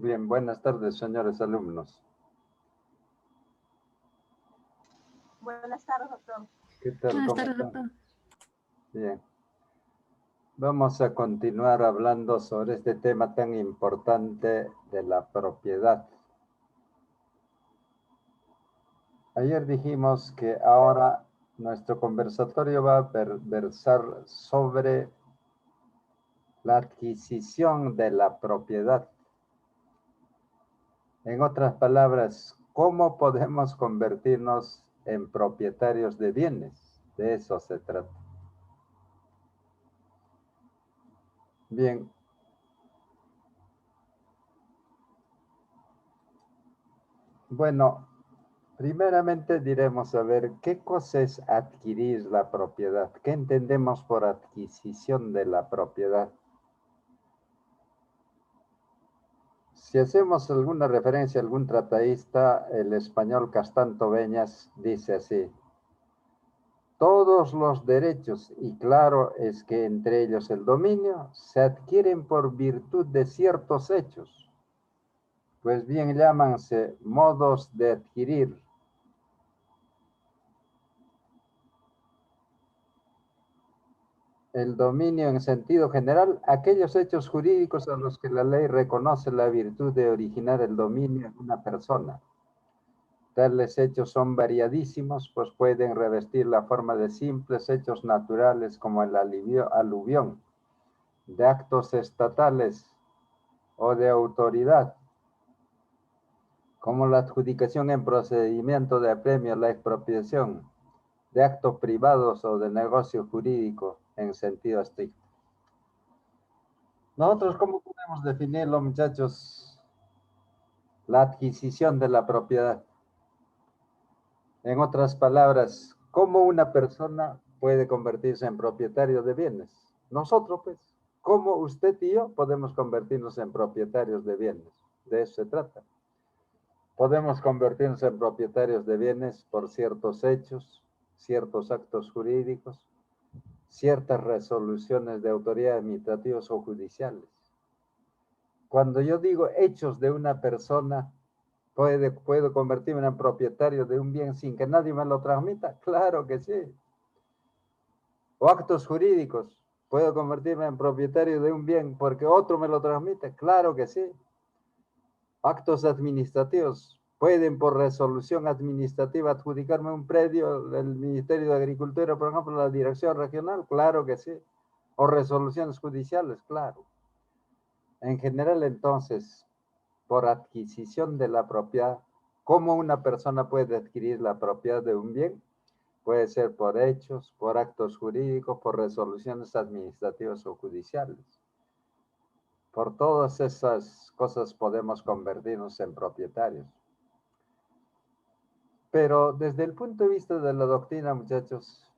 Bien, buenas tardes, señores alumnos. Buenas tardes, doctor. ¿Qué tal? Buenas ¿Cómo tardes, están? doctor. Bien. Vamos a continuar hablando sobre este tema tan importante de la propiedad. Ayer dijimos que ahora nuestro conversatorio va a versar sobre la adquisición de la propiedad. En otras palabras, ¿cómo podemos convertirnos en propietarios de bienes? De eso se trata. Bien. Bueno, primeramente diremos a ver qué cosa es adquirir la propiedad. ¿Qué entendemos por adquisición de la propiedad? Si hacemos alguna referencia a algún tratadista, el español Castanto Beñas dice así: todos los derechos, y claro es que entre ellos el dominio, se adquieren por virtud de ciertos hechos, pues bien llámanse modos de adquirir. El dominio en sentido general, aquellos hechos jurídicos a los que la ley reconoce la virtud de originar el dominio en una persona. Tales hechos son variadísimos, pues pueden revestir la forma de simples hechos naturales como el aluvión, de actos estatales o de autoridad, como la adjudicación en procedimiento de apremio, la expropiación, de actos privados o de negocio jurídico en sentido estricto. Nosotros, ¿cómo podemos definirlo, muchachos? La adquisición de la propiedad. En otras palabras, ¿cómo una persona puede convertirse en propietario de bienes? Nosotros, pues, ¿cómo usted y yo podemos convertirnos en propietarios de bienes? De eso se trata. Podemos convertirnos en propietarios de bienes por ciertos hechos, ciertos actos jurídicos, ciertas resoluciones de autoridades administrativas o judiciales. Cuando yo digo hechos de una persona, ¿puedo convertirme en propietario de un bien sin que nadie me lo transmita? Claro que sí. O actos jurídicos, ¿puedo convertirme en propietario de un bien porque otro me lo transmite? Claro que sí. Actos administrativos, ¿pueden por resolución administrativa adjudicarme un predio del Ministerio de Agricultura, por ejemplo, la Dirección Regional? Claro que sí. O resoluciones judiciales, claro. En general, entonces, por adquisición de la propiedad, ¿cómo una persona puede adquirir la propiedad de un bien? Puede ser por hechos, por actos jurídicos, por resoluciones administrativas o judiciales. Por todas esas cosas podemos convertirnos en propietarios. Pero desde el punto de vista de la doctrina, muchachos,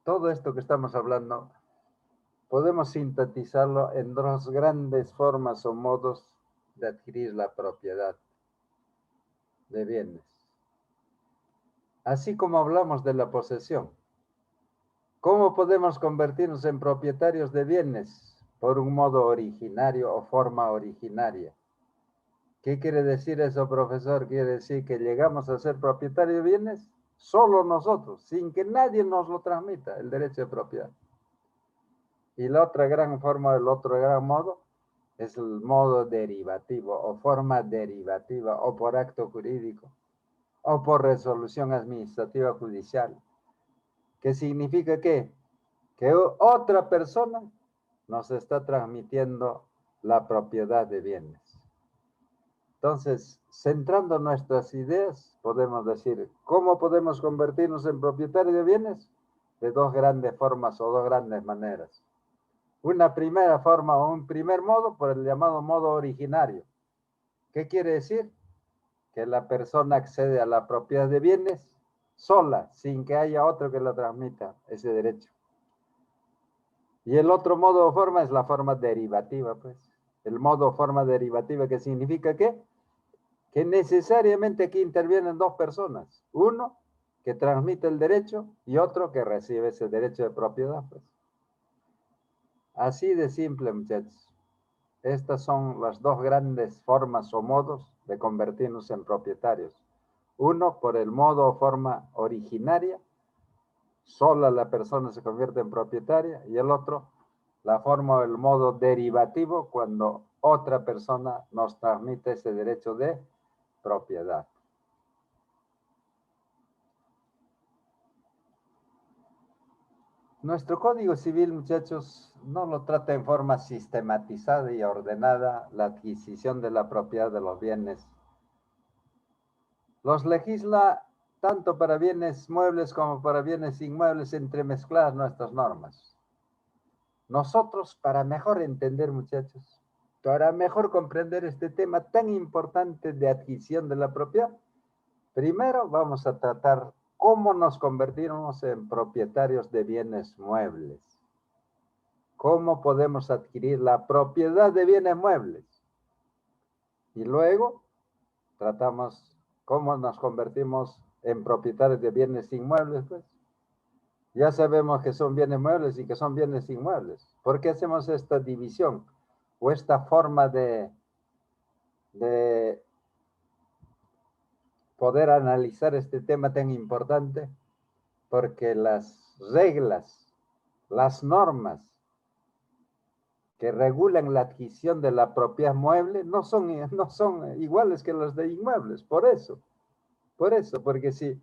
todo esto que estamos hablando, podemos sintetizarlo en dos grandes formas o modos de adquirir la propiedad de bienes. Así como hablamos de la posesión, ¿cómo podemos convertirnos en propietarios de bienes? Por un modo originario o forma originaria. ¿Qué quiere decir eso, profesor? Quiere decir que llegamos a ser propietarios de bienes solo nosotros, sin que nadie nos lo transmita, el derecho de propiedad. Y la otra gran forma, el otro gran modo, es el modo derivativo o forma derivativa o por acto jurídico o por resolución administrativa judicial. ¿Qué significa qué? Que otra persona nos está transmitiendo la propiedad de bienes. Entonces, centrando nuestras ideas, podemos decir, ¿cómo podemos convertirnos en propietarios de bienes? De dos grandes formas o dos grandes maneras. Una primera forma o un primer modo por el llamado modo originario. ¿Qué quiere decir? Que la persona accede a la propiedad de bienes sola, sin que haya otro que lo transmita ese derecho. Y el otro modo o forma es la forma derivativa, pues. El modo o forma derivativa, que significa ¿qué? Que necesariamente aquí intervienen dos personas. Uno que transmite el derecho y otro que recibe ese derecho de propiedad, pues. Así de simple, muchachos. Estas son las dos grandes formas o modos de convertirnos en propietarios. Uno, por el modo o forma originaria, sola la persona se convierte en propietaria, y el otro, la forma o el modo derivativo, cuando otra persona nos transmite ese derecho de propiedad. Nuestro Código Civil, muchachos, no lo trata en forma sistematizada y ordenada la adquisición de la propiedad de los bienes. Los legisla tanto para bienes muebles como para bienes inmuebles, entremezcladas nuestras normas. Nosotros, para mejor entender, muchachos, para mejor comprender este tema tan importante de adquisición de la propiedad, primero vamos a tratar cómo nos convertimos en propietarios de bienes muebles. ¿Cómo podemos adquirir la propiedad de bienes muebles? Y luego tratamos cómo nos convertimos en propietarios de bienes inmuebles, pues. Ya sabemos que son bienes muebles y que son bienes inmuebles. ¿Por qué hacemos esta división o esta forma de poder analizar este tema tan importante? Porque las reglas, las normas que regulan la adquisición de la propiedad mueble no son iguales que las de inmuebles. Por eso, porque si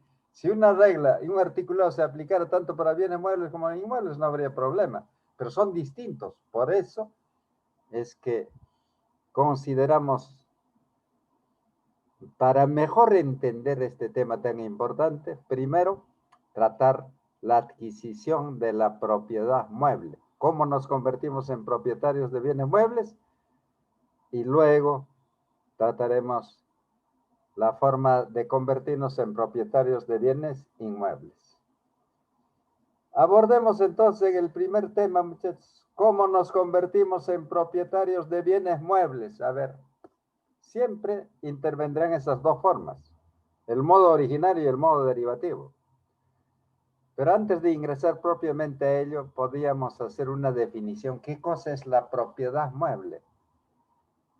una regla y un articulado se aplicara tanto para bienes muebles como inmuebles, no habría problema, pero son distintos. Por eso es que consideramos, para mejor entender este tema tan importante, primero tratar la adquisición de la propiedad mueble. ¿Cómo nos convertimos en propietarios de bienes muebles? Y luego trataremos la forma de convertirnos en propietarios de bienes inmuebles. Abordemos entonces el primer tema, muchachos. ¿Cómo nos convertimos en propietarios de bienes muebles? A ver, siempre intervendrán esas dos formas, el modo originario y el modo derivativo. Pero antes de ingresar propiamente a ello, podríamos hacer una definición. ¿Qué cosa es la propiedad mueble?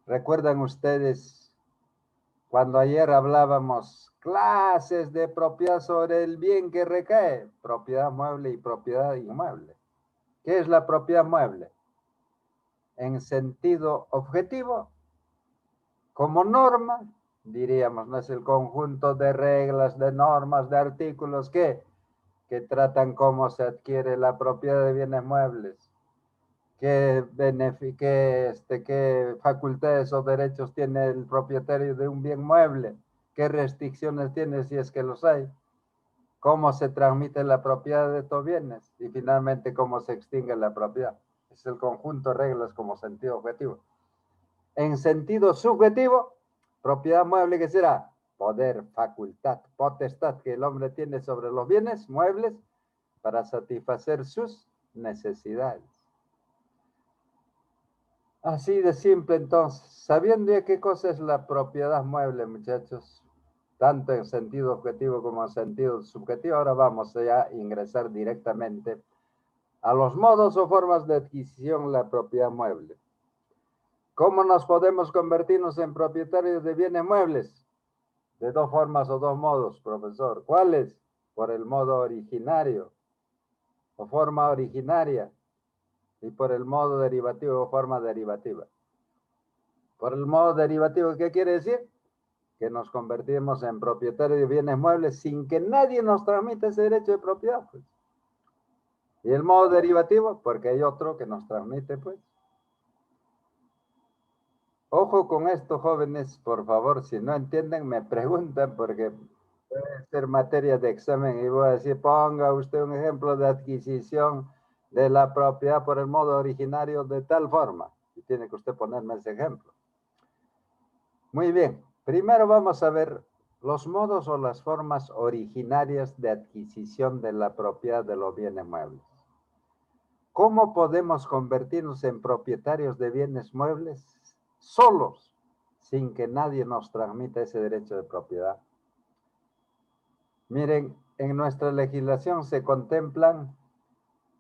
¿Recuerdan ustedes cuando ayer hablábamos clases de propiedad sobre el bien que recae? Propiedad mueble y propiedad inmueble. ¿Qué es la propiedad mueble? En sentido objetivo, como norma, diríamos, no es el conjunto de reglas, de normas, de artículos que tratan cómo se adquiere la propiedad de bienes muebles, qué facultades o derechos tiene el propietario de un bien mueble, qué restricciones tiene si es que los hay, cómo se transmite la propiedad de estos bienes y finalmente cómo se extingue la propiedad. Es el conjunto de reglas como sentido objetivo. En sentido subjetivo, propiedad mueble, ¿qué será? Poder, facultad, potestad que el hombre tiene sobre los bienes muebles para satisfacer sus necesidades. Así de simple, entonces, sabiendo ya qué cosa es la propiedad mueble, muchachos, tanto en sentido objetivo como en sentido subjetivo, ahora vamos a ingresar directamente a los modos o formas de adquisición de la propiedad mueble. ¿Cómo nos podemos convertirnos en propietarios de bienes muebles? De dos formas o dos modos, profesor. ¿Cuáles? Por el modo originario o forma originaria y por el modo derivativo o forma derivativa. Por el modo derivativo, ¿qué quiere decir? Que nos convertimos en propietarios de bienes muebles sin que nadie nos transmita ese derecho de propiedad, pues. Y el modo derivativo, porque hay otro que nos transmite, pues. Ojo con esto, jóvenes, por favor, si no entienden, me preguntan, porque puede ser materia de examen y voy a decir, ponga usted un ejemplo de adquisición de la propiedad por el modo originario de tal forma. Y tiene que usted ponerme ese ejemplo. Muy bien, primero vamos a ver los modos o las formas originarias de adquisición de la propiedad de los bienes muebles. ¿Cómo podemos convertirnos en propietarios de bienes muebles solos, sin que nadie nos transmita ese derecho de propiedad? Miren, en nuestra legislación se contemplan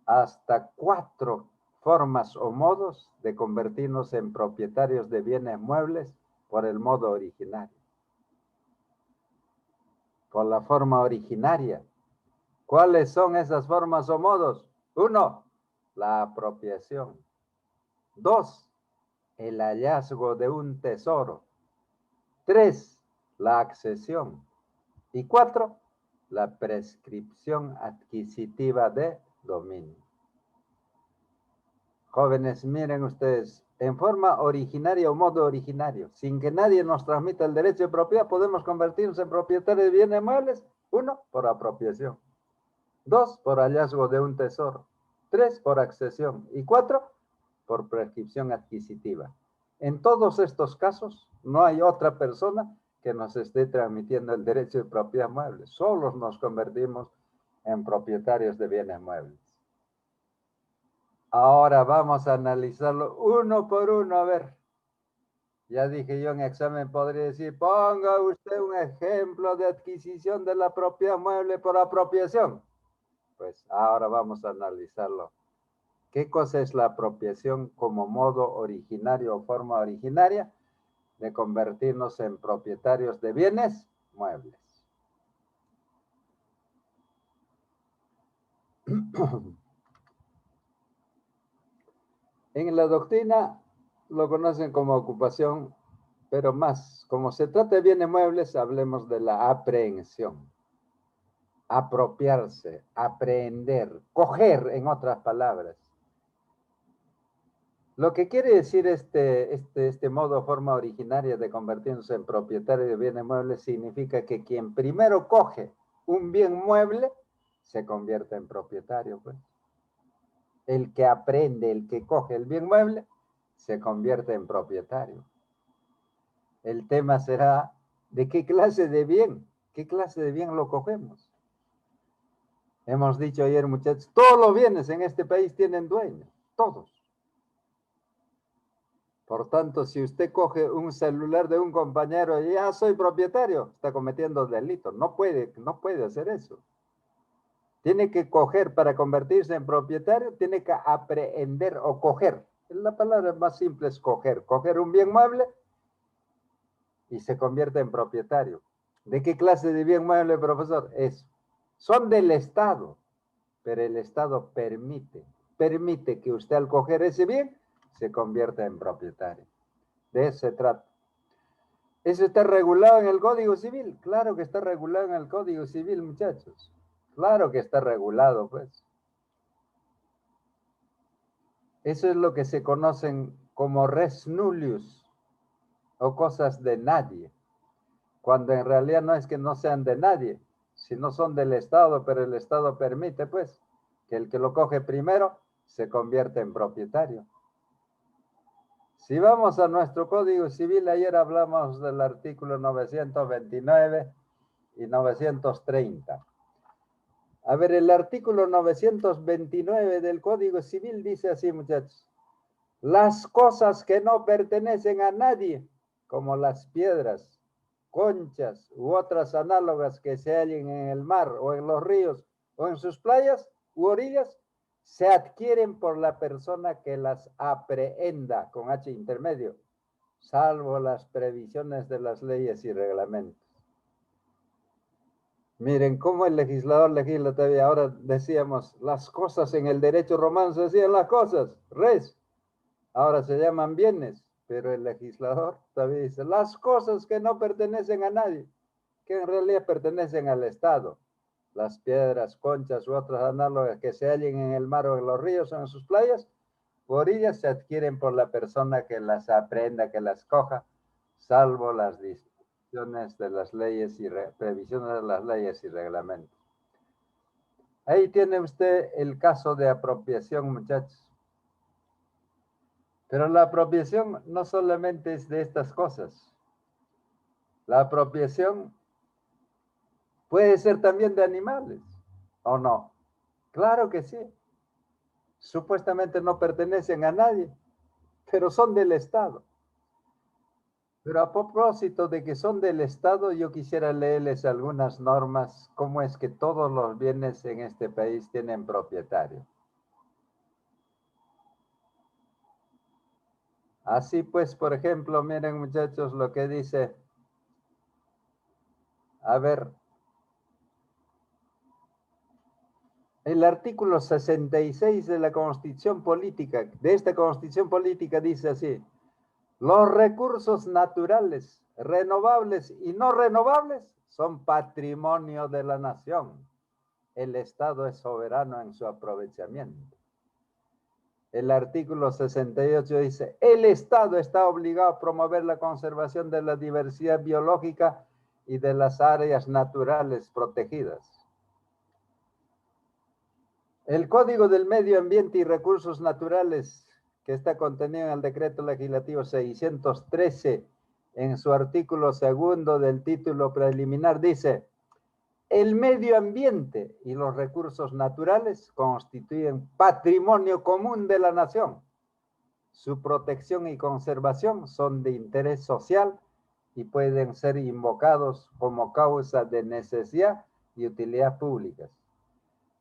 hasta 4 formas o modos de convertirnos en propietarios de bienes muebles por el modo originario. Por la forma originaria. ¿Cuáles son esas formas o modos? 1, la apropiación. 2, el hallazgo de un tesoro. 3, la accesión. Y 4, la prescripción adquisitiva de dominio. Jóvenes, miren ustedes, en forma originaria o modo originario, sin que nadie nos transmita el derecho de propiedad, podemos convertirnos en propietarios de bienes muebles. 1, por apropiación. 2, por hallazgo de un tesoro. 3, por accesión. Y 4, por prescripción adquisitiva. En todos estos casos, no hay otra persona que nos esté transmitiendo el derecho de propiedad muebles. Solos nos convertimos en propietarios de bienes muebles. Ahora vamos a analizarlo uno por uno, a ver. Ya dije yo en examen, podría decir, ponga usted un ejemplo de adquisición de la propiedad mueble por apropiación. Pues ahora vamos a analizarlo. ¿Qué cosa es la apropiación como modo originario o forma originaria de convertirnos en propietarios de bienes muebles? En la doctrina lo conocen como ocupación, pero más, como se trata de bienes muebles, hablemos de la aprehensión. Apropiarse, aprehender, coger, en otras palabras. Lo que quiere decir este modo o forma originaria de convertirse en propietario de bienes muebles significa que quien primero coge un bien mueble se convierte en propietario, pues. El que aprende, el que coge el bien mueble, se convierte en propietario. El tema será de qué clase de bien lo cogemos. Hemos dicho ayer, muchachos, todos los bienes en este país tienen dueño, todos. Por tanto, si usted coge un celular de un compañero y ya soy propietario, está cometiendo delito. No puede hacer eso. Tiene que coger para convertirse en propietario, tiene que aprehender o coger. La palabra más simple es coger. Coger un bien mueble y se convierte en propietario. ¿De qué clase de bien mueble, profesor? Eso. Son del Estado, pero el Estado permite que usted al coger ese bien se convierta en propietario. De eso se trata. ¿Eso está regulado en el Código Civil? Claro que está regulado en el Código Civil, muchachos. Claro que está regulado, pues. Eso es lo que se conocen como res nullius o cosas de nadie, cuando en realidad no es que no sean de nadie, sino son del Estado, pero el Estado permite, pues, que el que lo coge primero se convierta en propietario. Si vamos a nuestro Código Civil, ayer hablamos del artículo 929 y 930. A ver, el artículo 929 del Código Civil dice así, muchachos. Las cosas que no pertenecen a nadie, como las piedras, conchas u otras análogas que se hallen en el mar o en los ríos o en sus playas u orillas, se adquieren por la persona que las aprehenda, con H intermedio, salvo las previsiones de las leyes y reglamentos. Miren cómo el legislador legisla todavía. Ahora decíamos, las cosas en el derecho romano se decían las cosas, res. Ahora se llaman bienes, pero el legislador todavía dice, las cosas que no pertenecen a nadie, que en realidad pertenecen al Estado. Las piedras, conchas u otras análogas que se hallen en el mar o en los ríos o en sus playas, por ellas se adquieren por la persona que las aprenda, que las coja, salvo las disposiciones de las leyes y previsiones de las leyes y reglamentos. Ahí tiene usted el caso de apropiación, muchachos. Pero la apropiación no solamente es de estas cosas. La apropiación puede ser también de animales, ¿o no? Claro que sí. Supuestamente no pertenecen a nadie, pero son del Estado. Pero a propósito de que son del Estado, yo quisiera leerles algunas normas, cómo es que todos los bienes en este país tienen propietario. Así pues, por ejemplo, miren muchachos lo que dice, a ver, el artículo 66 de la Constitución Política, de esta Constitución Política dice así, los recursos naturales, renovables y no renovables son patrimonio de la nación. El Estado es soberano en su aprovechamiento. El artículo 68 dice, el Estado está obligado a promover la conservación de la diversidad biológica y de las áreas naturales protegidas. El Código del Medio Ambiente y Recursos Naturales, que está contenido en el Decreto Legislativo 613, en su artículo segundo del título preliminar, dice, el medio ambiente y los recursos naturales constituyen patrimonio común de la nación. Su protección y conservación son de interés social y pueden ser invocados como causa de necesidad y utilidad públicas.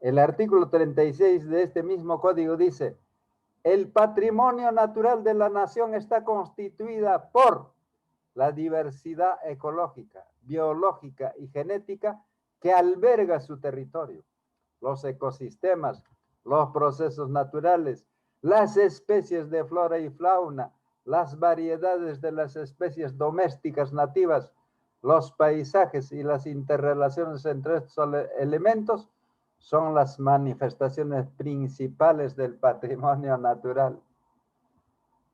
El artículo 36 de este mismo código dice, el patrimonio natural de la nación está constituida por la diversidad ecológica, biológica y genética que alberga su territorio, los ecosistemas, los procesos naturales, las especies de flora y fauna, las variedades de las especies domésticas nativas, los paisajes y las interrelaciones entre estos elementos son las manifestaciones principales del patrimonio natural.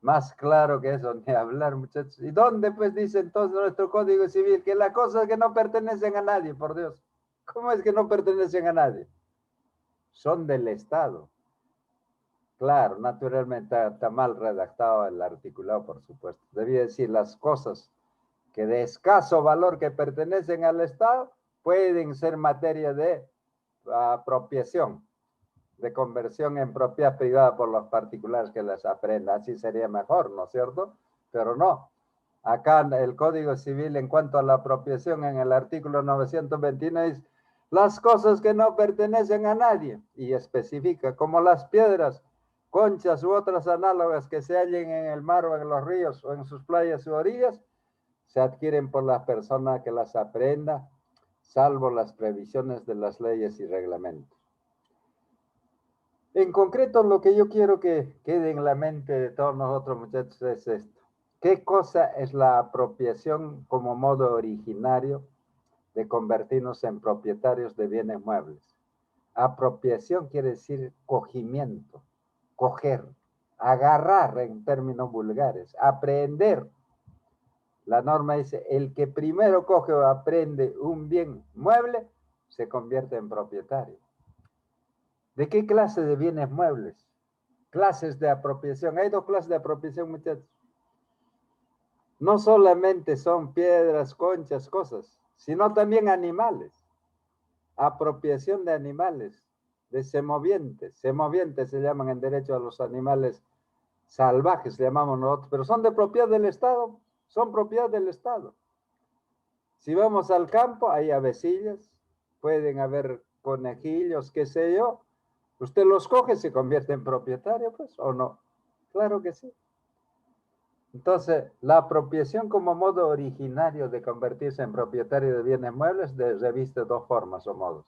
Más claro que eso, ni hablar, muchachos. ¿Y dónde pues dice entonces nuestro Código Civil que las cosas que no pertenecen a nadie, por Dios? ¿Cómo es que no pertenecen a nadie? Son del Estado. Claro, naturalmente está mal redactado el articulado, por supuesto. Debía decir las cosas que de escaso valor que pertenecen al Estado pueden ser materia de apropiación, de conversión en propiedad privada por los particulares que las aprendan. Así sería mejor, ¿no es cierto? Pero no. Acá el Código Civil, en cuanto a la apropiación, en el artículo 929, dice, las cosas que no pertenecen a nadie, y especifica, como las piedras, conchas u otras análogas que se hallen en el mar o en los ríos o en sus playas u orillas, se adquieren por las personas que las aprenda, salvo las previsiones de las leyes y reglamentos. En concreto, lo que yo quiero que quede en la mente de todos nosotros, muchachos, es esto. ¿Qué cosa es la apropiación como modo originario de convertirnos en propietarios de bienes muebles? Apropiación quiere decir cogimiento, coger, agarrar en términos vulgares, aprender. La norma dice, el que primero coge o aprende un bien mueble, se convierte en propietario. ¿De qué clase de bienes muebles? Clases de apropiación. Hay dos clases de apropiación, muchachos. No solamente son piedras, conchas, cosas, sino también animales. Apropiación de animales, de semovientes. Semovientes se llaman en derecho a los animales salvajes, le llamamos nosotros, pero son de propiedad del Estado, son propiedad del Estado. Si vamos al campo, hay avecillas, pueden haber conejillos, qué sé yo. Usted los coge, se convierte en propietario, pues, ¿o no? Claro que sí. Entonces, la apropiación como modo originario de convertirse en propietario de bienes muebles reviste dos formas o modos.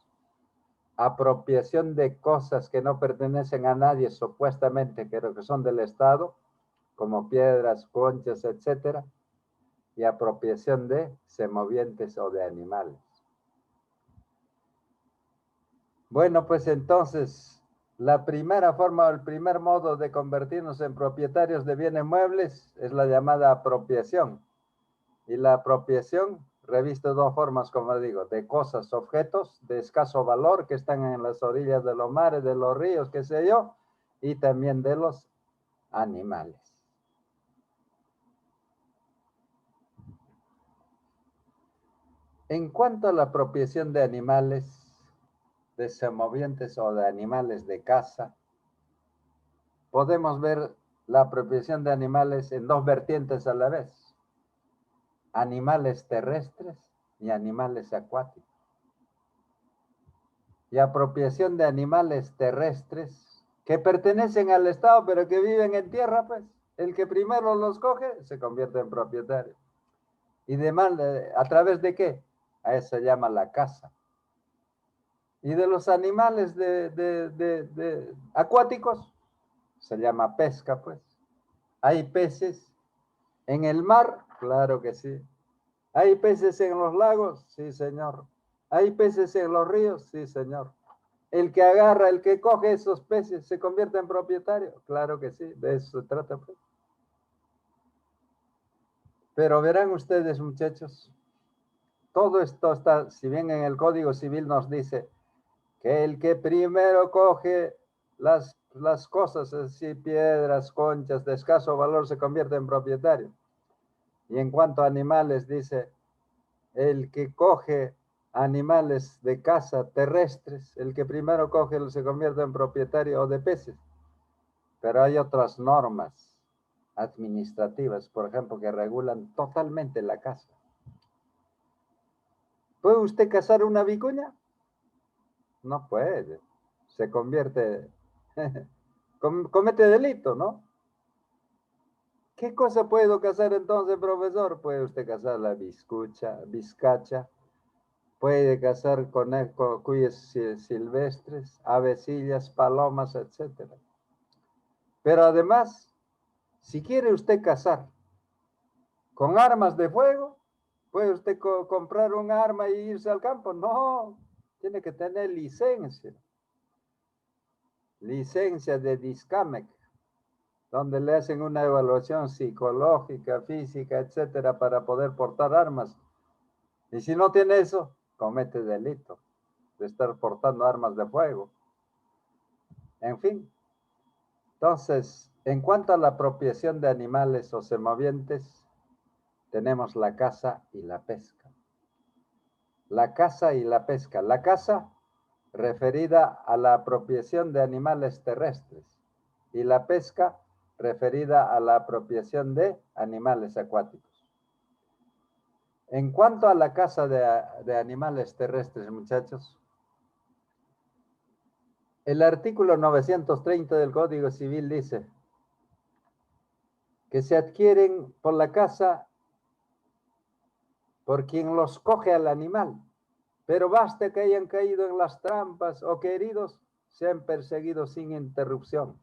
Apropiación de cosas que no pertenecen a nadie, supuestamente, pero que son del Estado, como piedras, conchas, etcétera, y apropiación de semovientes o de animales. Bueno, pues entonces, la primera forma o el primer modo de convertirnos en propietarios de bienes muebles es la llamada apropiación. Y la apropiación reviste dos formas, como digo, de cosas, objetos de escaso valor que están en las orillas de los mares, de los ríos, qué sé yo, y también de los animales. En cuanto a la apropiación de animales, de semovientes o de animales de caza, podemos ver la apropiación de animales en dos vertientes a la vez. Animales terrestres y animales acuáticos. Y apropiación de animales terrestres que pertenecen al Estado pero que viven en tierra, pues, El que primero los coge se convierte en propietario. ¿Y a través de qué? A eso se llama la caza. Y de los animales acuáticos se llama pesca, pues. ¿Hay peces en el mar? Claro que sí. ¿Hay peces en los lagos? Sí, señor. ¿Hay peces en los ríos? Sí, señor. El que agarra, el que coge esos peces, ¿se convierte en propietario? Claro que sí, de eso se trata, pues. Pero verán ustedes, muchachos, todo esto está, si bien en el Código Civil nos dice que el que primero coge las cosas, así piedras, conchas de escaso valor, se convierte en propietario. Y en cuanto a animales, dice, el que coge animales de caza terrestres, el que primero coge se convierte en propietario, o de peces. Pero hay otras normas administrativas, por ejemplo, que regulan totalmente la caza. ¿Puede usted cazar una vicuña? No puede. Se convierte, comete delito, ¿no? ¿Qué cosa puedo cazar entonces, profesor? Puede usted cazar la vizcacha, puede cazar cuyes silvestres, avecillas, palomas, etc. Pero además, si quiere usted cazar con armas de fuego, ¿puede usted comprar un arma e irse al campo? No, tiene que tener licencia. Licencia de Discamec, donde le hacen una evaluación psicológica, física, etcétera, para poder portar armas. Y si no tiene eso, comete delito de estar portando armas de fuego. En fin, entonces, en cuanto a la apropiación de animales o semovientes, tenemos la caza y la pesca. La caza y la pesca. La caza, referida a la apropiación de animales terrestres, y la pesca, referida a la apropiación de animales acuáticos. En cuanto a la caza de animales terrestres, muchachos, el artículo 930 del Código Civil dice que se adquieren por la caza por quien los coge al animal, pero basta que hayan caído en las trampas o que heridos sean perseguidos sin interrupción.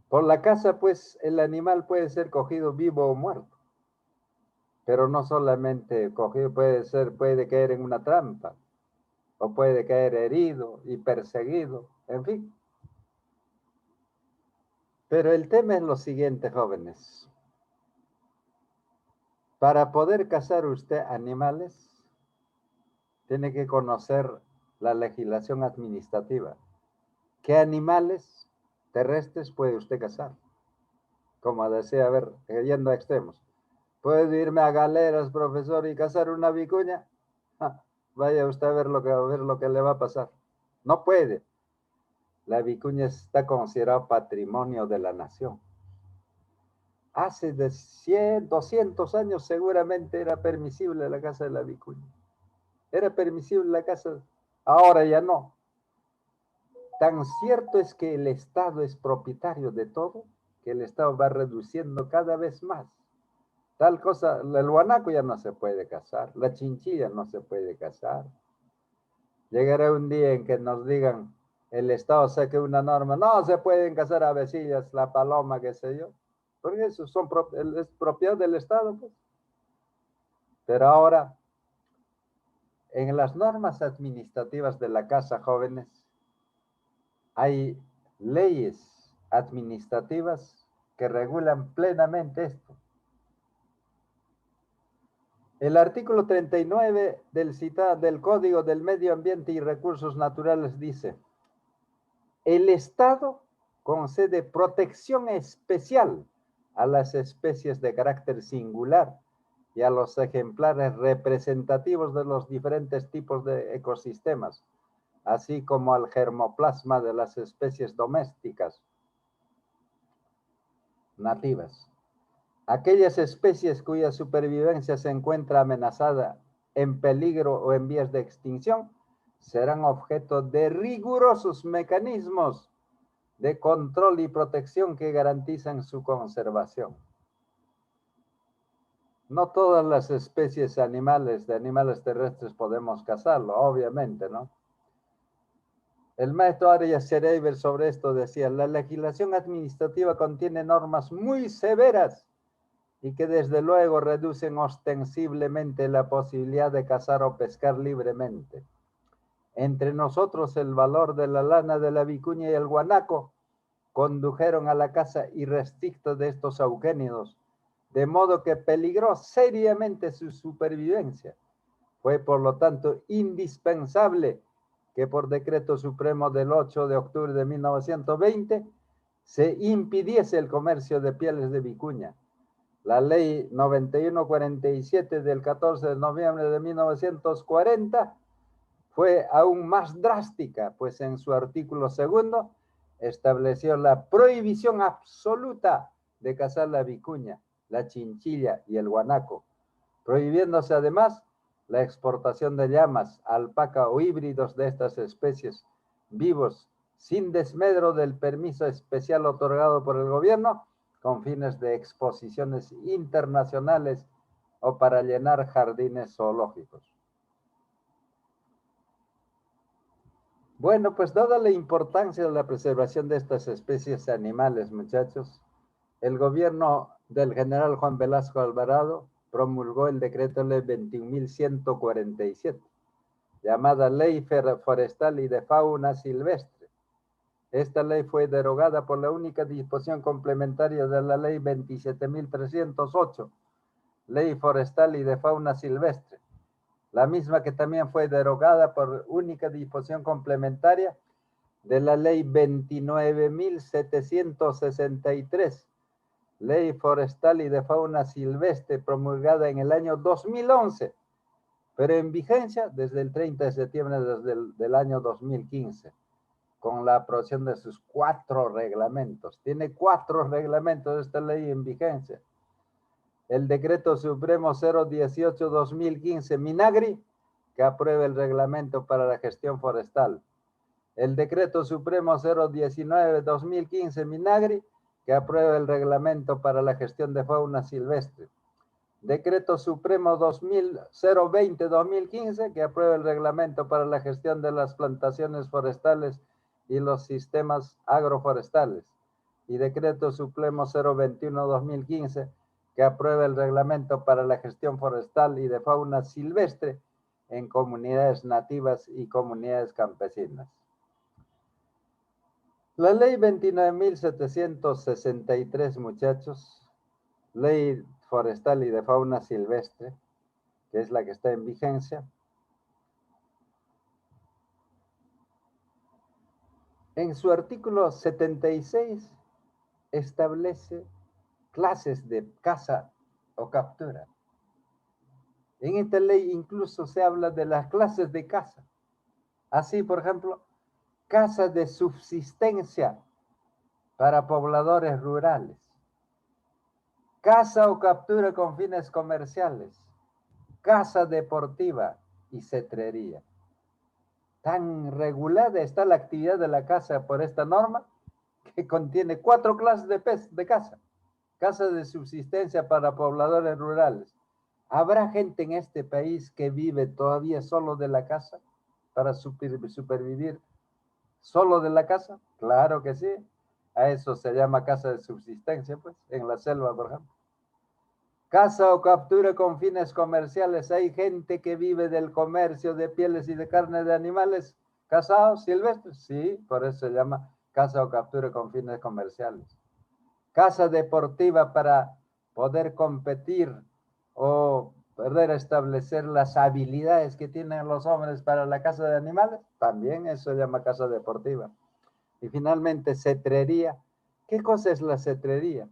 Por la caza, pues, el animal puede ser cogido vivo o muerto, pero no solamente cogido, puede caer en una trampa, o puede caer herido y perseguido, en fin. Pero el tema es lo siguiente, jóvenes. Para poder cazar usted animales, tiene que conocer la legislación administrativa. ¿Qué animales terrestres puede usted cazar? Como decía, a ver, yendo a extremos. ¿Puedo irme a Galeras, profesor, y cazar una vicuña? Vaya usted a ver lo que le va a pasar. No puede. La vicuña está considerada patrimonio de la nación. Hace de 100, 200 años seguramente era permisible la caza de la vicuña. Era permisible la caza, ahora ya no. Tan cierto es que el Estado es propietario de todo, que el Estado va reduciendo cada vez más. Tal cosa, el guanaco ya no se puede cazar, la chinchilla no se puede cazar. Llegará un día en que nos digan, el Estado saque una norma, no se pueden cazar avecillas, la paloma, qué sé yo, porque eso es propiedad del Estado, pues. Pero ahora, en las normas administrativas de la caza, jóvenes, hay leyes administrativas que regulan plenamente esto. El artículo 39 del Código del Medio Ambiente y Recursos Naturales dice: el Estado concede protección especial a las especies de carácter singular y a los ejemplares representativos de los diferentes tipos de ecosistemas, así como al germoplasma de las especies domésticas nativas. Aquellas especies cuya supervivencia se encuentra amenazada, en peligro o en vías de extinción, serán objeto de rigurosos mecanismos de control y protección que garantizan su conservación. No todas las especies de animales terrestres podemos cazarlo, obviamente, ¿no? El maestro Arias Schreiber sobre esto decía, la legislación administrativa contiene normas muy severas y que desde luego reducen ostensiblemente la posibilidad de cazar o pescar libremente. Entre nosotros el valor de la lana de la vicuña y el guanaco condujeron a la caza irrestricta de estos auquénidos, de modo que peligró seriamente su supervivencia. Fue por lo tanto indispensable que por decreto supremo del 8 de octubre de 1920 se impidiese el comercio de pieles de vicuña. La ley 9147 del 14 de noviembre de 1940 fue aún más drástica, pues en su artículo segundo estableció la prohibición absoluta de cazar la vicuña, la chinchilla y el guanaco, prohibiéndose además la exportación de llamas, alpaca o híbridos de estas especies vivos, sin desmedro del permiso especial otorgado por el gobierno, con fines de exposiciones internacionales o para llenar jardines zoológicos. Bueno, pues dada la importancia de la preservación de estas especies animales, muchachos, el gobierno del general Juan Velasco Alvarado promulgó el decreto ley 21.147, llamada Ley Forestal y de Fauna Silvestre. Esta ley fue derogada por la única disposición complementaria de la ley 27.308, Ley Forestal y de Fauna Silvestre, la misma que también fue derogada por única disposición complementaria de la ley 29.763, Ley Forestal y de Fauna Silvestre, promulgada en el año 2011, pero en vigencia desde el 30 de septiembre del año 2015, con la aprobación de sus 4 reglamentos. Tiene 4 reglamentos esta ley en vigencia. El Decreto Supremo 018-2015 Minagri, que aprueba el reglamento para la gestión forestal. El Decreto Supremo 019-2015 Minagri, que aprueba el reglamento para la gestión de fauna silvestre. Decreto Supremo 020-2015, que aprueba el reglamento para la gestión de las plantaciones forestales y los sistemas agroforestales. Y Decreto Supremo 021-2015, que aprueba el reglamento para la gestión forestal y de fauna silvestre en comunidades nativas y comunidades campesinas. La ley 29.763, muchachos, ley forestal y de fauna silvestre, que es la que está en vigencia, en su artículo 76 establece clases de caza o captura. En esta ley incluso se habla de las clases de caza. Así, por ejemplo, caza de subsistencia para pobladores rurales, caza o captura con fines comerciales, caza deportiva y cetrería. Tan regulada está la actividad de la caza por esta norma que contiene 4 clases de caza. Caza de subsistencia para pobladores rurales. ¿Habrá gente en este país que vive todavía solo de la caza para supervivir solo de la caza? Claro que sí. A eso se llama caza de subsistencia, pues, en la selva, por ejemplo. Caza o captura con fines comerciales. Hay gente que vive del comercio de pieles y de carne de animales cazados silvestres. Sí, por eso se llama caza o captura con fines comerciales. Caza deportiva para poder competir o poder establecer las habilidades que tienen los hombres para la caza de animales. También eso se llama caza deportiva. Y finalmente, cetrería. ¿Qué cosa es la cetrería?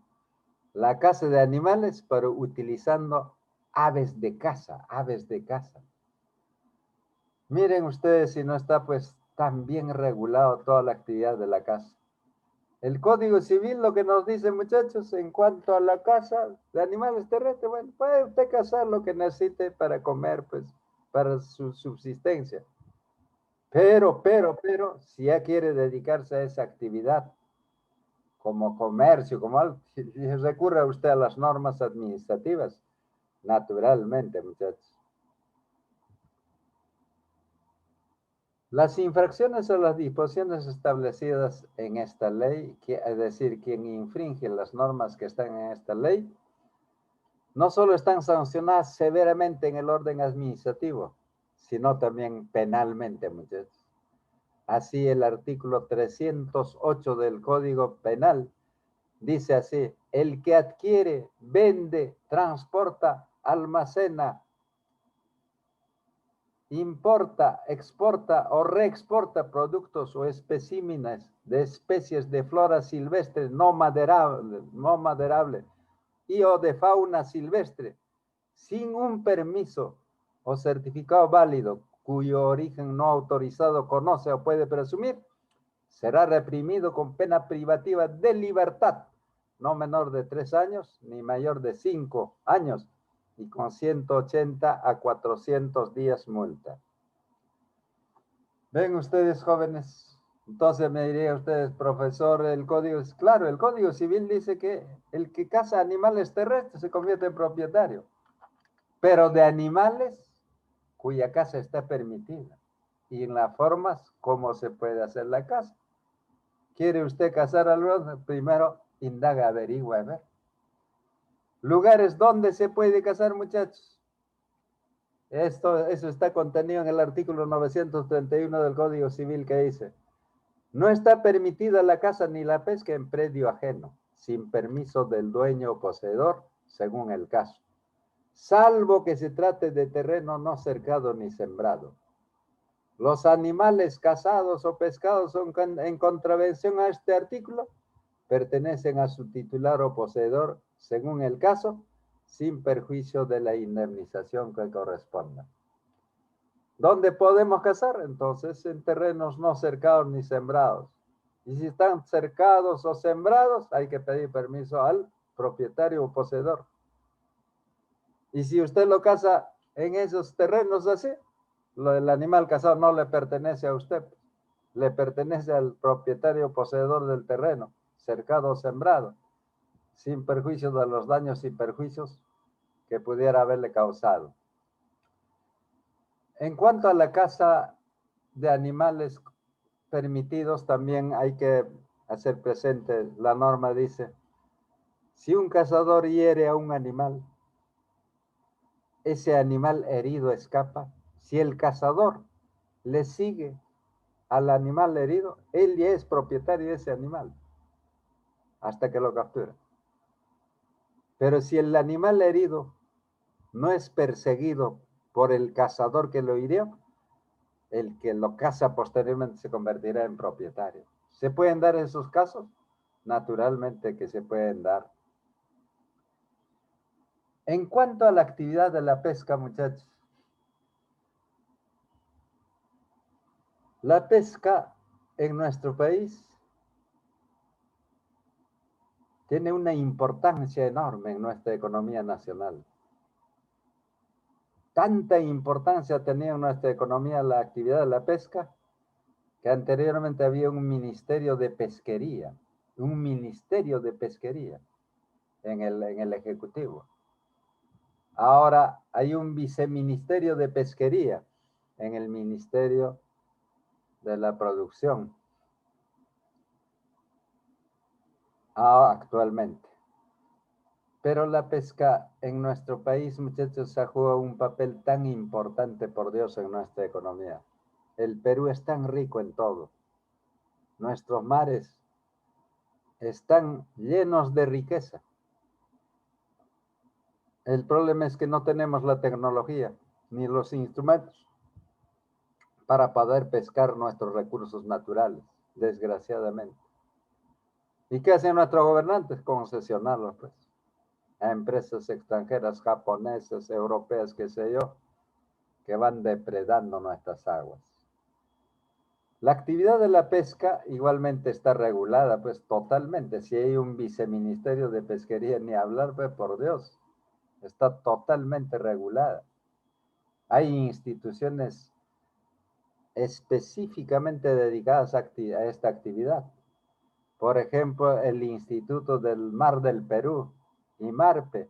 La caza de animales, pero utilizando aves de caza, aves de caza. Miren ustedes si no está pues tan bien regulado toda la actividad de la caza. El Código Civil lo que nos dice, muchachos, en cuanto a la caza de animales terrestres, bueno, puede usted cazar lo que necesite para comer, pues, para su subsistencia. Pero, si ya quiere dedicarse a esa actividad como comercio, como algo, si recurre usted a las normas administrativas, naturalmente, muchachos. Las infracciones a las disposiciones establecidas en esta ley, es decir, quien infringe las normas que están en esta ley, no solo están sancionadas severamente en el orden administrativo, sino también penalmente, muchachos. Así el artículo 308 del Código Penal dice así: el que adquiere, vende, transporta, almacena, importa, exporta o reexporta productos o especímenes de especies de flora silvestre no maderable y o de fauna silvestre sin un permiso o certificado válido cuyo origen no autorizado conoce o puede presumir, será reprimido con pena privativa de libertad, no menor de 3 años ni mayor de 5 años, y con 180 a 400 días multa. Ven ustedes, jóvenes. Entonces me dirían ustedes, profesor, el código es claro, el Código Civil dice que el que caza animales terrestres se convierte en propietario, pero de animales cuya caza está permitida y en las formas como se puede hacer la caza. ¿Quiere usted cazar algo? Primero indaga, averigua, a ver. Lugares donde se puede cazar, muchachos. Eso está contenido en el artículo 931 del Código Civil, que dice: no está permitida la caza ni la pesca en predio ajeno, sin permiso del dueño o poseedor, según el caso, salvo que se trate de terreno no cercado ni sembrado. Los animales cazados o pescados son en contravención a este artículo, pertenecen a su titular o poseedor, según el caso, sin perjuicio de la indemnización que corresponda. ¿Dónde podemos cazar? Entonces, en terrenos no cercados ni sembrados. Y si están cercados o sembrados, hay que pedir permiso al propietario o poseedor. Y si usted lo caza en esos terrenos así, el animal cazado no le pertenece a usted, le pertenece al propietario o poseedor del terreno, cercado o sembrado, sin perjuicio de los daños y perjuicios que pudiera haberle causado. En cuanto a la caza de animales permitidos, también hay que hacer presente, la norma dice: si un cazador hiere a un animal, ese animal herido escapa. Si el cazador le sigue al animal herido, él ya es propietario de ese animal hasta que lo captura. Pero si el animal herido no es perseguido por el cazador que lo hirió, el que lo caza posteriormente se convertirá en propietario. ¿Se pueden dar esos casos? Naturalmente que se pueden dar. En cuanto a la actividad de la pesca, muchachos, la pesca en nuestro país tiene una importancia enorme en nuestra economía nacional. Tanta importancia ha tenido en nuestra economía la actividad de la pesca, que anteriormente había un ministerio de pesquería en el Ejecutivo. Ahora hay un viceministerio de pesquería en el Ministerio de la Producción, actualmente. Pero la pesca en nuestro país, muchachos, ha jugado un papel tan importante, por Dios, en nuestra economía. El Perú es tan rico en todo. Nuestros mares están llenos de riqueza. El problema es que no tenemos la tecnología ni los instrumentos para poder pescar nuestros recursos naturales, desgraciadamente. ¿Y qué hacen nuestros gobernantes? Concesionarlos, pues, a empresas extranjeras, japonesas, europeas, qué sé yo, que van depredando nuestras aguas. La actividad de la pesca igualmente está regulada, pues totalmente. Si hay un viceministerio de pesquería, ni hablar, pues por Dios, está totalmente regulada. Hay instituciones específicamente dedicadas a esta actividad. Por ejemplo, el Instituto del Mar del Perú, IMARPE,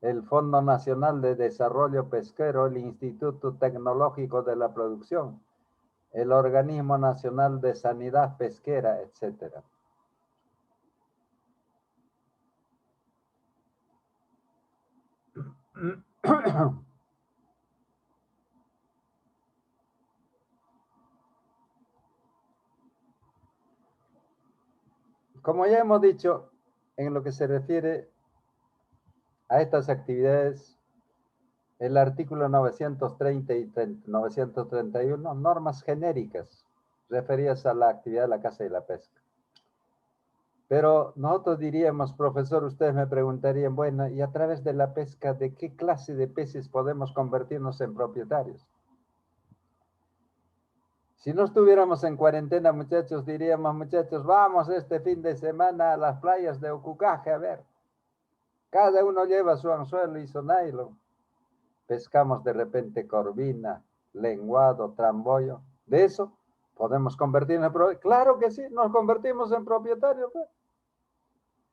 el Fondo Nacional de Desarrollo Pesquero, el Instituto Tecnológico de la Producción, el Organismo Nacional de Sanidad Pesquera, etc. Como ya hemos dicho, en lo que se refiere a estas actividades, el artículo 930 y 931, normas genéricas referidas a la actividad de la caza y la pesca. Pero nosotros diríamos, profesor, ustedes me preguntarían, bueno, ¿y a través de la pesca de qué clase de peces podemos convertirnos en propietarios? Si no estuviéramos en cuarentena, muchachos, diríamos, muchachos, vamos este fin de semana a las playas de Ocucaje a ver. Cada uno lleva su anzuelo y su nylon. Pescamos de repente corvina, lenguado, tramboyo. De eso podemos convertirnos en propietarios. Claro que sí, nos convertimos en propietarios, pues,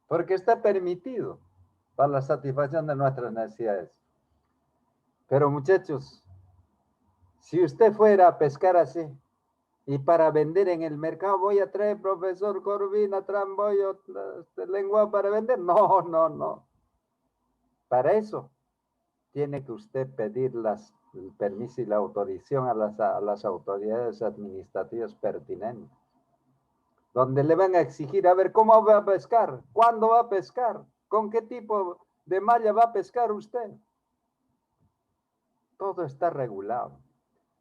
porque está permitido para la satisfacción de nuestras necesidades. Pero muchachos, si usted fuera a pescar así y para vender en el mercado voy a traer profesor corvina, tramboyo, lenguado para vender, no, no, no. Para eso tiene que usted pedir el permiso y la autorización a las autoridades administrativas pertinentes, donde le van a exigir, a ver, ¿cómo va a pescar? ¿Cuándo va a pescar? ¿Con qué tipo de malla va a pescar usted? Todo está regulado.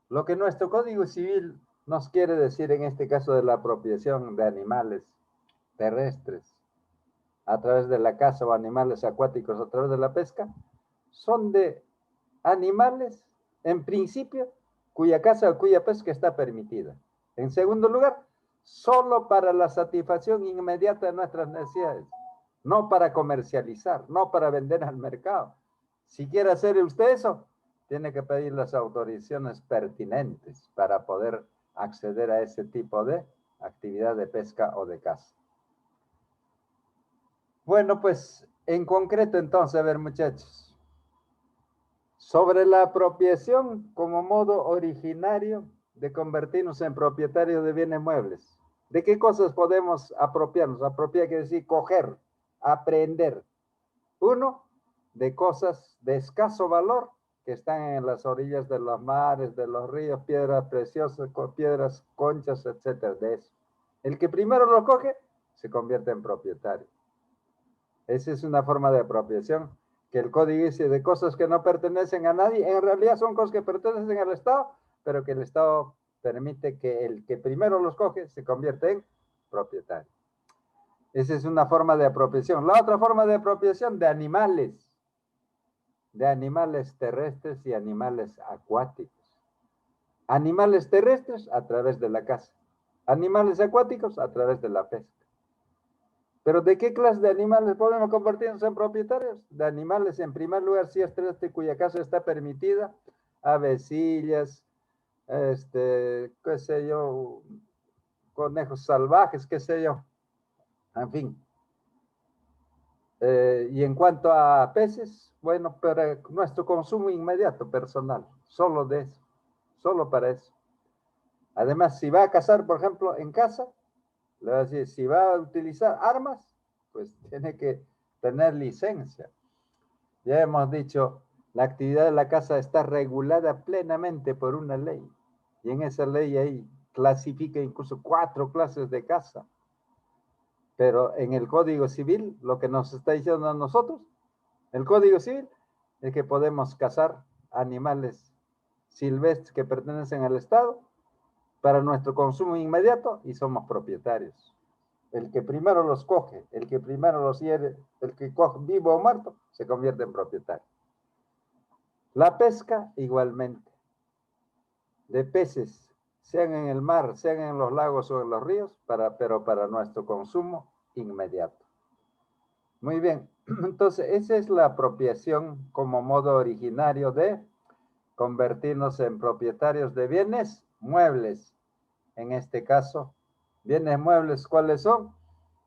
Lo que nuestro Código Civil nos quiere decir en este caso de la apropiación de animales terrestres a través de la caza o animales acuáticos a través de la pesca, son de animales, en principio, cuya caza o cuya pesca está permitida. En segundo lugar, solo para la satisfacción inmediata de nuestras necesidades, no para comercializar, no para vender al mercado. Si quiere hacer usted eso, tiene que pedir las autorizaciones pertinentes para poder acceder a ese tipo de actividad de pesca o de caza. Bueno, pues en concreto entonces, a ver muchachos, sobre la apropiación como modo originario de convertirnos en propietarios de bienes muebles. ¿De qué cosas podemos apropiarnos? Apropiar quiere decir coger, aprender. Uno, de cosas de escaso valor que están en las orillas de los mares, de los ríos, piedras preciosas, piedras, conchas, etcétera, de eso. El que primero lo coge se convierte en propietario. Esa es una forma de apropiación que el código dice de cosas que no pertenecen a nadie. En realidad son cosas que pertenecen al Estado, pero que el Estado permite que el que primero los coge se convierta en propietario. Esa es una forma de apropiación. La otra forma de apropiación de animales terrestres y animales acuáticos. Animales terrestres a través de la caza. Animales acuáticos a través de la pesca. ¿Pero de qué clase de animales podemos convertirnos en propietarios? De animales, en primer lugar, si es terrestre cuya caza está permitida, avecillas, qué sé yo, conejos salvajes, qué sé yo, en fin. Y en cuanto a peces, bueno, para nuestro consumo inmediato, personal, solo de eso, solo para eso. Además, si va a cazar, por ejemplo, en casa, le va a decir, si va a utilizar armas, pues tiene que tener licencia. Ya hemos dicho, la actividad de la caza está regulada plenamente por una ley. Y en esa ley ahí clasifica incluso 4 clases de caza. Pero en el Código Civil, lo que nos está diciendo a nosotros, el Código Civil, es que podemos cazar animales silvestres que pertenecen al Estado para nuestro consumo inmediato y somos propietarios. El que primero los coge, el que primero los hiere, el que coge vivo o muerto, se convierte en propietario. La pesca igualmente, de peces, sean en el mar, sean en los lagos o en los ríos, pero para nuestro consumo inmediato. Muy bien, entonces esa es la apropiación como modo originario de convertirnos en propietarios de bienes muebles. En este caso, bienes muebles, ¿cuáles son?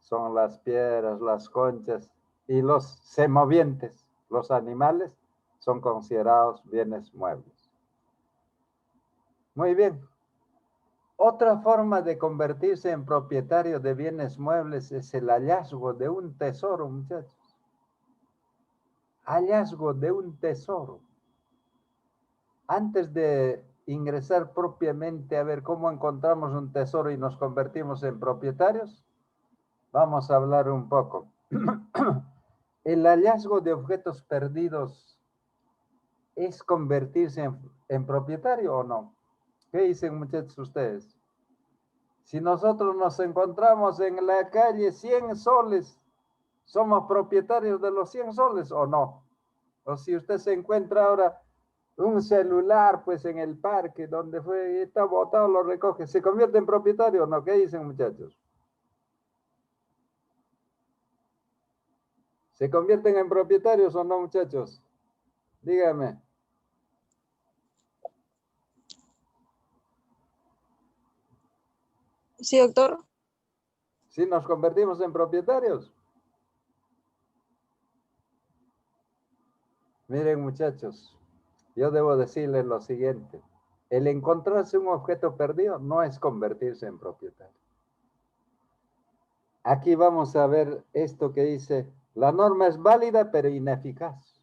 Son las piedras, las conchas y los semovientes. Los animales son considerados bienes muebles. Muy bien. Otra forma de convertirse en propietario de bienes muebles es el hallazgo de un tesoro, muchachos. Hallazgo de un tesoro. Antes de ingresar propiamente a ver cómo encontramos un tesoro y nos convertimos en propietarios, vamos a hablar un poco. ¿El hallazgo de objetos perdidos es convertirse en propietario o no? ¿Qué dicen, muchachos, ustedes? Si nosotros nos encontramos en la calle 100 soles, ¿somos propietarios de los 100 soles o no? O si usted se encuentra ahora un celular, pues en el parque donde fue, está botado, lo recoge, ¿se convierte en propietario o no? ¿Qué dicen, muchachos? ¿Se convierten en propietarios o no, muchachos? Dígame. Sí, doctor. ¿Sí nos convertimos en propietarios? Miren, muchachos, yo debo decirles lo siguiente. El encontrarse un objeto perdido no es convertirse en propietario. Aquí vamos a ver esto que dice, la norma es válida pero ineficaz.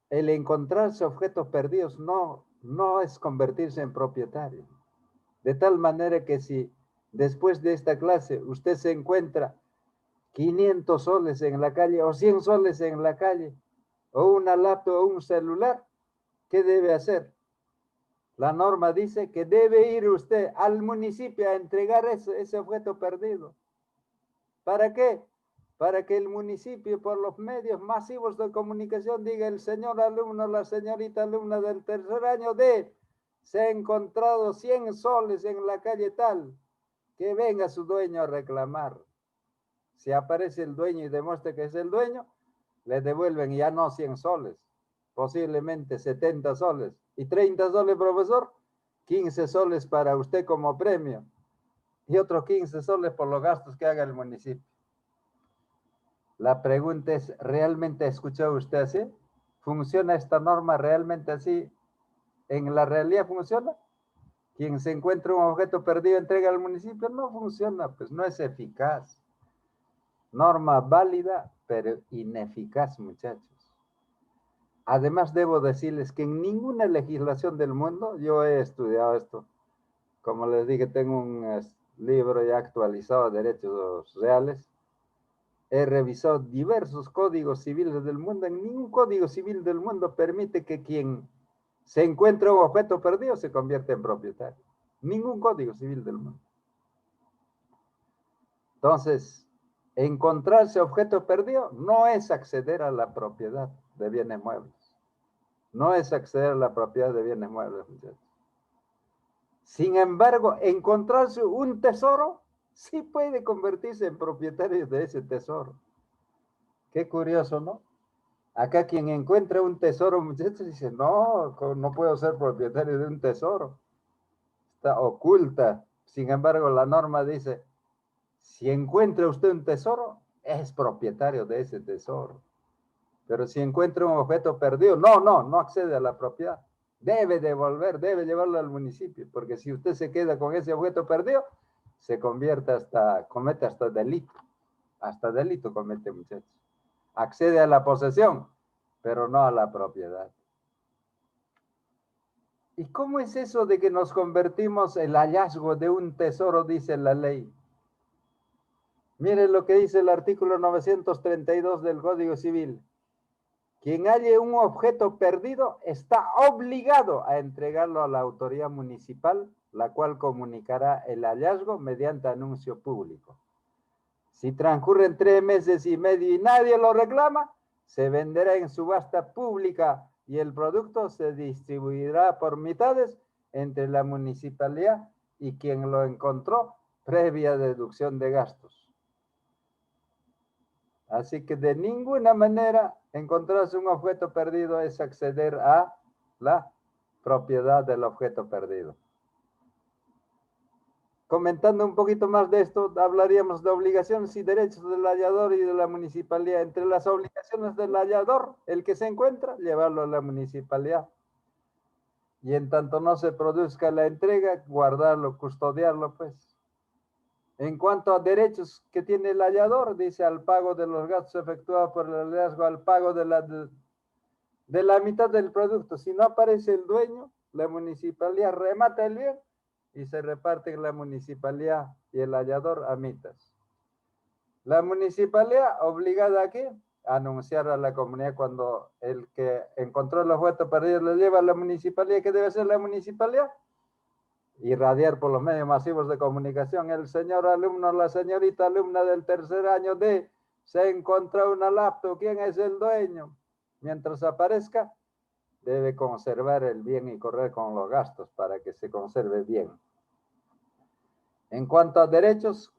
El encontrarse objetos perdidos no es convertirse en propietario. De tal manera que si después de esta clase usted se encuentra 500 soles en la calle o 100 soles en la calle o una laptop o un celular, ¿qué debe hacer? La norma dice que debe ir usted al municipio a entregar ese objeto perdido. ¿Para qué? Para que el municipio, por los medios masivos de comunicación, diga el señor alumno, la señorita alumna del tercer año se ha encontrado 100 soles en la calle tal, que venga su dueño a reclamar. Si aparece el dueño y demuestra que es el dueño, le devuelven ya no 100 soles, posiblemente 70 soles. ¿Y 30 soles, profesor? 15 soles para usted como premio y otros 15 soles por los gastos que haga el municipio. La pregunta es, ¿realmente ha escuchado usted así? ¿Funciona esta norma realmente así? ¿En la realidad funciona? Quien se encuentra un objeto perdido entrega al municipio, no funciona, pues no es eficaz. Norma válida, pero ineficaz, muchachos. Además, debo decirles que en ninguna legislación del mundo, yo he estudiado esto, como les dije, tengo un libro ya actualizado de derechos reales, he revisado diversos códigos civiles del mundo, en ningún código civil del mundo permite que quien se encuentre un objeto perdido se convierta en propietario. Ningún código civil del mundo. Entonces, encontrarse objeto perdido no es acceder a la propiedad de bienes muebles. No es acceder a la propiedad de bienes muebles, muchachos. Sin embargo, encontrarse un tesoro sí puede convertirse en propietario de ese tesoro. Qué curioso, ¿no? Acá quien encuentra un tesoro, muchachos, dice, no, no puedo ser propietario de un tesoro. Está oculta. Sin embargo, la norma dice, si encuentra usted un tesoro, es propietario de ese tesoro. Pero si encuentra un objeto perdido, no accede a la propiedad. Debe devolver, debe llevarlo al municipio, porque si usted se queda con ese objeto perdido, se convierte comete hasta delito. Hasta delito comete, muchachos. Accede a la posesión, pero no a la propiedad. ¿Y cómo es eso de que nos convertimos en el hallazgo de un tesoro, dice la ley? Miren lo que dice el artículo 932 del Código Civil. Quien halle un objeto perdido está obligado a entregarlo a la autoridad municipal, la cual comunicará el hallazgo mediante anuncio público. Si transcurren 3 meses y medio y nadie lo reclama, se venderá en subasta pública y el producto se distribuirá por mitades entre la municipalidad y quien lo encontró previa deducción de gastos. Así que de ninguna manera encontrarse un objeto perdido es acceder a la propiedad del objeto perdido. Comentando un poquito más de esto, hablaríamos de obligaciones y derechos del hallador y de la municipalidad. Entre las obligaciones del hallador, el que se encuentra, llevarlo a la municipalidad. Y en tanto no se produzca la entrega, guardarlo, custodiarlo, pues. En cuanto a derechos que tiene el hallador, dice al pago de los gastos efectuados por el hallazgo, al pago de la mitad del producto. Si no aparece el dueño, la municipalidad remata el bien y se reparte la municipalidad y el hallador a mitad. La municipalidad obligada aquí a anunciar a la comunidad cuando el que encontró el objeto perdido lo lleva a la municipalidad. ¿Qué debe hacer la municipalidad? Irradiar por los medios masivos de comunicación. El señor alumno, la señorita alumna del tercer año de se encontró una laptop. ¿Quién es el dueño? Mientras aparezca, debe conservar el bien y correr con los gastos para que se conserve bien. En cuanto a derechos,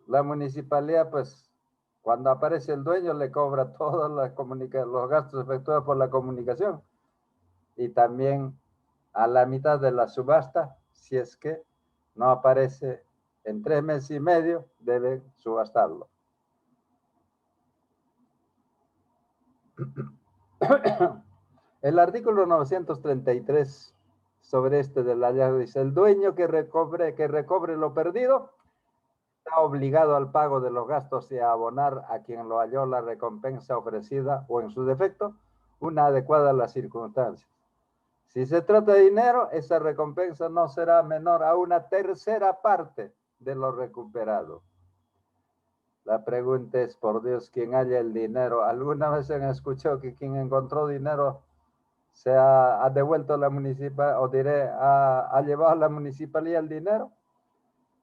la municipalidad, pues, cuando aparece el dueño, le cobra todos los gastos efectuados por la comunicación y también a la mitad de la subasta, si es que no aparece en 3 meses y medio, debe subastarlo. El artículo 933 sobre este del hallazgo dice, el dueño que recobre lo perdido está obligado al pago de los gastos y a abonar a quien lo halló la recompensa ofrecida o en su defecto, una adecuada a las circunstancias. Si se trata de dinero, esa recompensa no será menor a una tercera parte de lo recuperado. La pregunta es, por Dios, ¿quién halla el dinero? ¿Alguna vez han escuchado que quien encontró dinero se ha devuelto a la municipalidad, o diré, ha llevado a la municipalidad el dinero?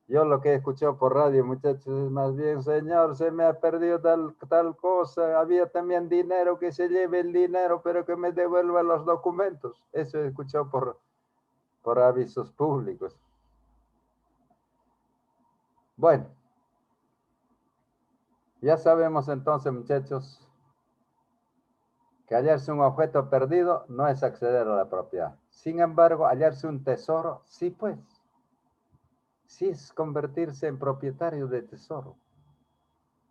Yo lo que he escuchado por radio, muchachos, es más bien, señor, se me ha perdido tal cosa, había también dinero, que se lleve el dinero, pero que me devuelva los documentos. Eso he escuchado por avisos públicos. Bueno, ya sabemos entonces, muchachos, que hallarse un objeto perdido no es acceder a la propiedad. Sin embargo, hallarse un tesoro, sí pues. Sí es convertirse en propietario de tesoro.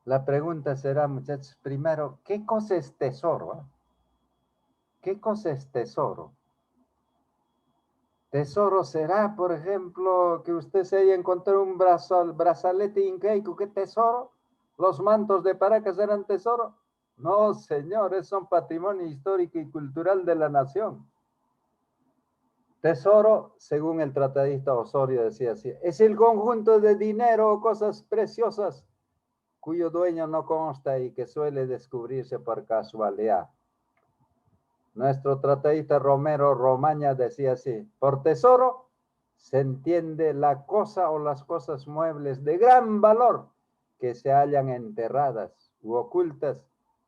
La pregunta será, muchachos, primero, ¿qué cosa es tesoro? ¿Qué cosa es tesoro? Tesoro será, por ejemplo, que usted se haya encontrado un brazalete incaico. ¿Qué tesoro? ¿Los mantos de Paracas eran tesoro? No, señores, son patrimonio histórico y cultural de la nación. Tesoro, según el tratadista Osorio decía así, es el conjunto de dinero o cosas preciosas cuyo dueño no consta y que suele descubrirse por casualidad. Nuestro tratadista Romero Romaña decía así, por tesoro se entiende la cosa o las cosas muebles de gran valor que se hallan enterradas u ocultas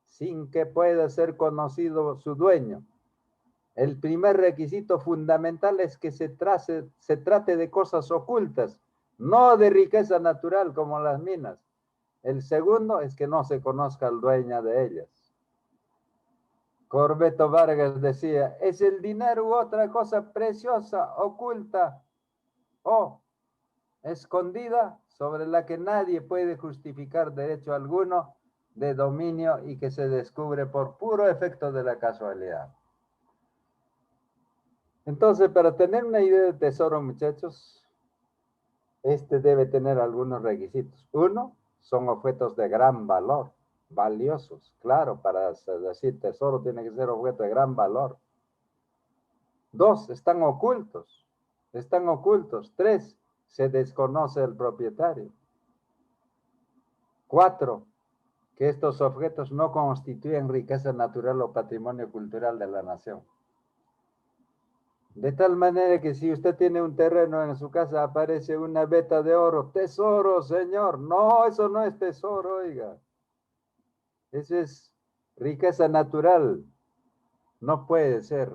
sin que pueda ser conocido su dueño. El primer requisito fundamental es que se trate de cosas ocultas, no de riqueza natural como las minas. El segundo es que no se conozca al dueño de ellas. Corbeto Vargas decía, es el dinero u otra cosa preciosa, oculta o escondida sobre la que nadie puede justificar derecho alguno de dominio y que se descubre por puro efecto de la casualidad. Entonces, para tener una idea de tesoro, muchachos, este debe tener algunos requisitos. Uno, son objetos de gran valor, valiosos. Claro, para decir tesoro tiene que ser objeto de gran valor. Dos, están ocultos. Están ocultos. Tres, se desconoce el propietario. Cuatro, que estos objetos no constituyen riqueza natural o patrimonio cultural de la nación. De tal manera que si usted tiene un terreno en su casa, aparece una veta de oro. Tesoro, señor. No, eso no es tesoro, oiga. Eso es riqueza natural. No puede ser.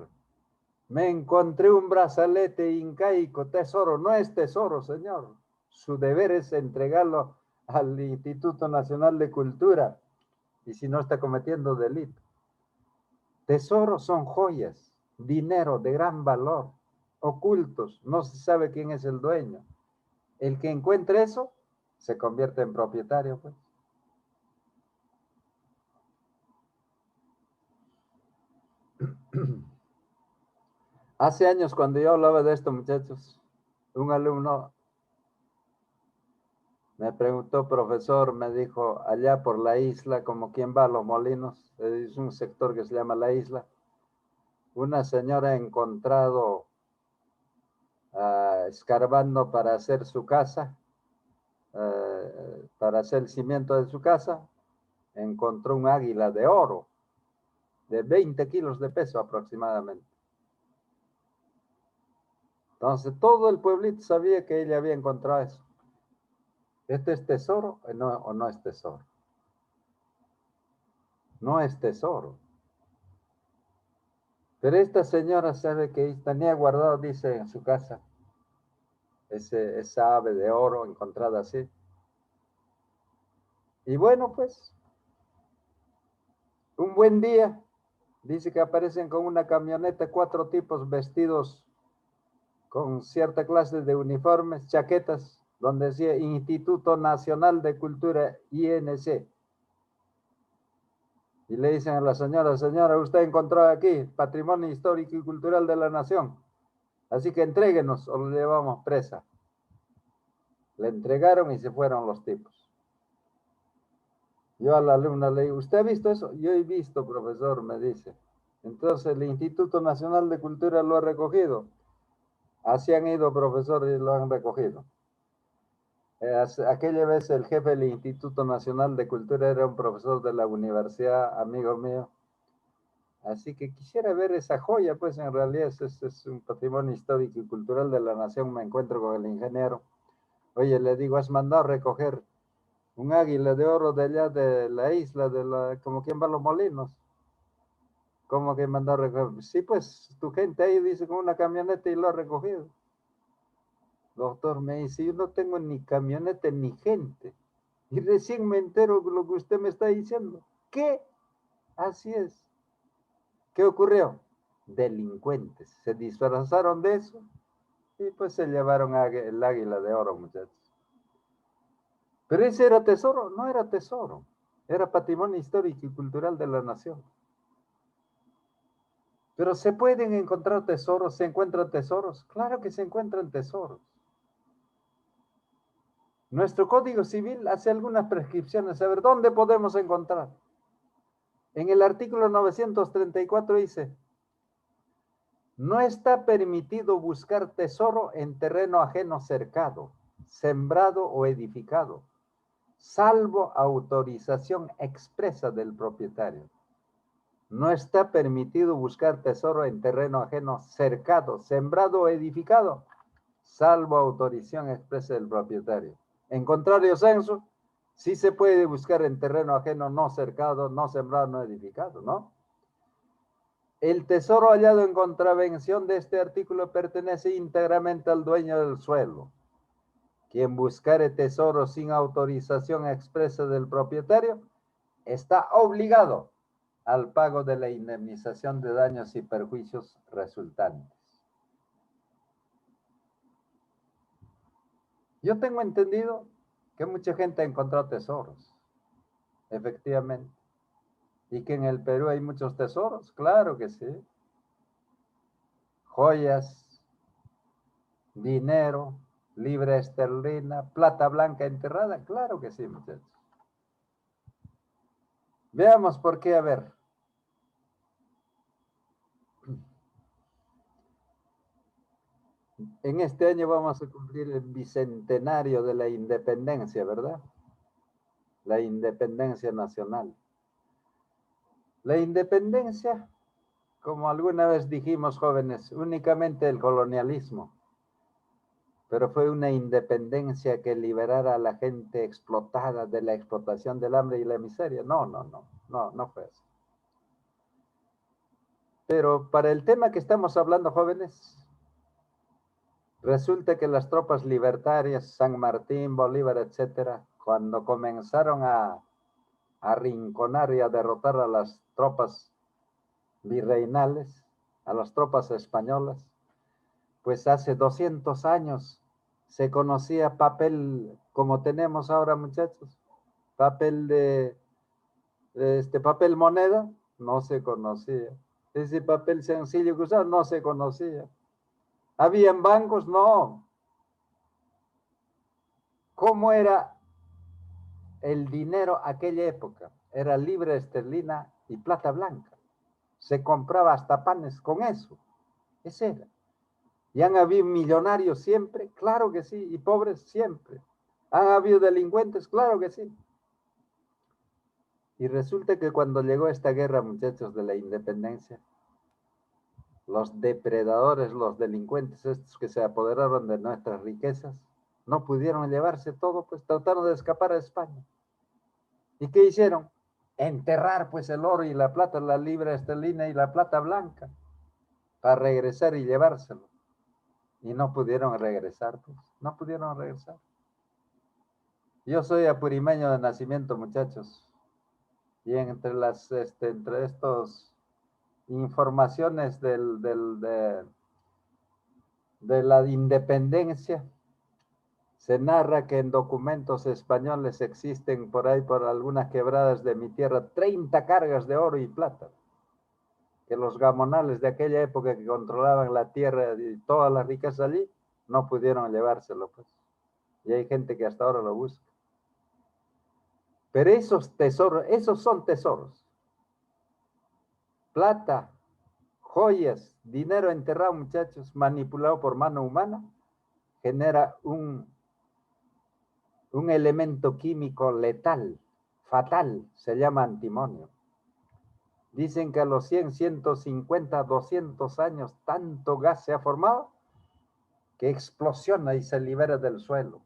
Me encontré un brazalete incaico. Tesoro, no es tesoro, señor. Su deber es entregarlo al Instituto Nacional de Cultura y si no está cometiendo delito. Tesoros son joyas, dinero de gran valor, ocultos, no se sabe quién es el dueño. El que encuentre eso se convierte en propietario, pues. Hace años cuando yo hablaba de esto, muchachos, un alumno me preguntó, profesor, me dijo, allá por la isla, como quien va a Los Molinos, es un sector que se llama La Isla, una señora ha encontrado, escarbando para hacer su casa, para hacer el cimiento de su casa, encontró un águila de oro, de 20 kilos de peso aproximadamente. Entonces todo el pueblito sabía que ella había encontrado eso. ¿Este es tesoro o no es tesoro? No es tesoro. Pero esta señora sabe que tenía guardado, dice, en su casa, esa ave de oro encontrada así. Y bueno, pues, un buen día, dice que aparecen con una camioneta 4 tipos vestidos con cierta clase de uniformes, chaquetas, donde decía Instituto Nacional de Cultura, INC. Y le dicen a la señora, señora, usted encontró aquí Patrimonio Histórico y Cultural de la Nación. Así que entréguenos o lo llevamos presa. Le entregaron y se fueron los tipos. Yo a la alumna le digo, ¿usted ha visto eso? Yo he visto, profesor, me dice. Entonces el Instituto Nacional de Cultura lo ha recogido. Así han ido, profesor, y lo han recogido. Aquella vez el jefe del Instituto Nacional de Cultura era un profesor de la universidad, amigo mío. Así que quisiera ver esa joya, pues en realidad es un patrimonio histórico y cultural de la nación. Me encuentro con el ingeniero. Oye, le digo, has mandado recoger un águila de oro de allá de la isla, como quien va a Los Molinos. ¿Cómo que mandó a recoger? Sí, pues tu gente ahí dice con una camioneta y lo ha recogido. Doctor, me dice, yo no tengo ni camioneta ni gente. Y recién me entero de lo que usted me está diciendo. ¿Qué? Así es. ¿Qué ocurrió? Delincuentes. Se disfrazaron de eso y pues se llevaron el águila de oro, muchachos. Pero ese era tesoro, no era tesoro. Era patrimonio histórico y cultural de la nación. Pero ¿se pueden encontrar tesoros? ¿Se encuentran tesoros? Claro que se encuentran tesoros. Nuestro Código Civil hace algunas prescripciones. A ver, ¿dónde podemos encontrar? En el artículo 934 dice, no está permitido buscar tesoro en terreno ajeno cercado, sembrado o edificado, salvo autorización expresa del propietario. No está permitido buscar tesoro en terreno ajeno cercado, sembrado o edificado, salvo autorización expresa del propietario. En contrario censo, sí se puede buscar en terreno ajeno no cercado, no sembrado, no edificado, ¿no? El tesoro hallado en contravención de este artículo pertenece íntegramente al dueño del suelo. Quien buscare tesoro sin autorización expresa del propietario está obligado al pago de la indemnización de daños y perjuicios resultantes. Yo tengo entendido que mucha gente ha encontrado tesoros, efectivamente. Y que en el Perú hay muchos tesoros, claro que sí. Joyas, dinero, libra esterlina, plata blanca enterrada, claro que sí, muchachos. Veamos por qué, a ver. En este año vamos a cumplir el bicentenario de la independencia, ¿verdad? La independencia nacional. La independencia, como alguna vez dijimos jóvenes, únicamente el colonialismo, pero fue una independencia que liberara a la gente explotada de la explotación del hambre y la miseria. No fue eso. Pero para el tema que estamos hablando, jóvenes, resulta que las tropas libertarias, San Martín, Bolívar, etcétera, cuando comenzaron a arrinconar y a derrotar a las tropas virreinales, a las tropas españolas, pues hace 200 años se conocía papel como tenemos ahora, muchachos, papel papel moneda, no se conocía. Ese papel sencillo que usaban no se conocía. ¿Habían bancos? No. ¿Cómo era el dinero aquella época? Era libra esterlina y plata blanca. Se compraba hasta panes con eso. Ese era. ¿Y han habido millonarios siempre? Claro que sí. ¿Y pobres? Siempre. ¿Han habido delincuentes? Claro que sí. Y resulta que cuando llegó esta guerra, muchachos, de la independencia, los depredadores, los delincuentes, estos que se apoderaron de nuestras riquezas, no pudieron llevarse todo, pues trataron de escapar a España. ¿Y qué hicieron? Enterrar pues el oro y la plata, la libra esterlina y la plata blanca, para regresar y llevárselo. Y no pudieron regresar, pues, no pudieron regresar. Yo soy apurimeño de nacimiento, muchachos, y entre estos informaciones de la independencia, se narra que en documentos españoles existen por ahí, por algunas quebradas de mi tierra, 30 cargas de oro y plata, que los gamonales de aquella época que controlaban la tierra y todas las riquezas allí, no pudieron llevárselo, pues. Y hay gente que hasta ahora lo busca. Pero esos tesoros, esos son tesoros. Plata, joyas, dinero enterrado, muchachos, manipulado por mano humana, genera un elemento químico letal, fatal, se llama antimonio. Dicen que a los 100, 150, 200 años, tanto gas se ha formado que explosiona y se libera del suelo.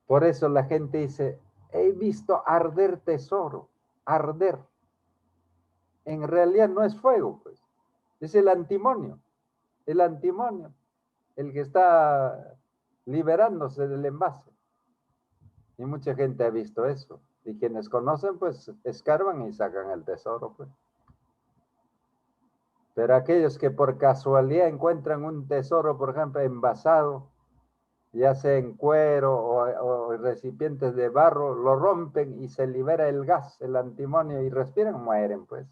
Por eso la gente dice, he visto arder tesoro, arder. En realidad no es fuego, pues. Es el antimonio, el que está liberándose del envase. Y mucha gente ha visto eso. Y quienes conocen, pues, escarban y sacan el tesoro, pues. Pero aquellos que por casualidad encuentran un tesoro, por ejemplo, envasado, ya sea en cuero o recipientes de barro, lo rompen y se libera el gas, el antimonio, y respiran, mueren, pues.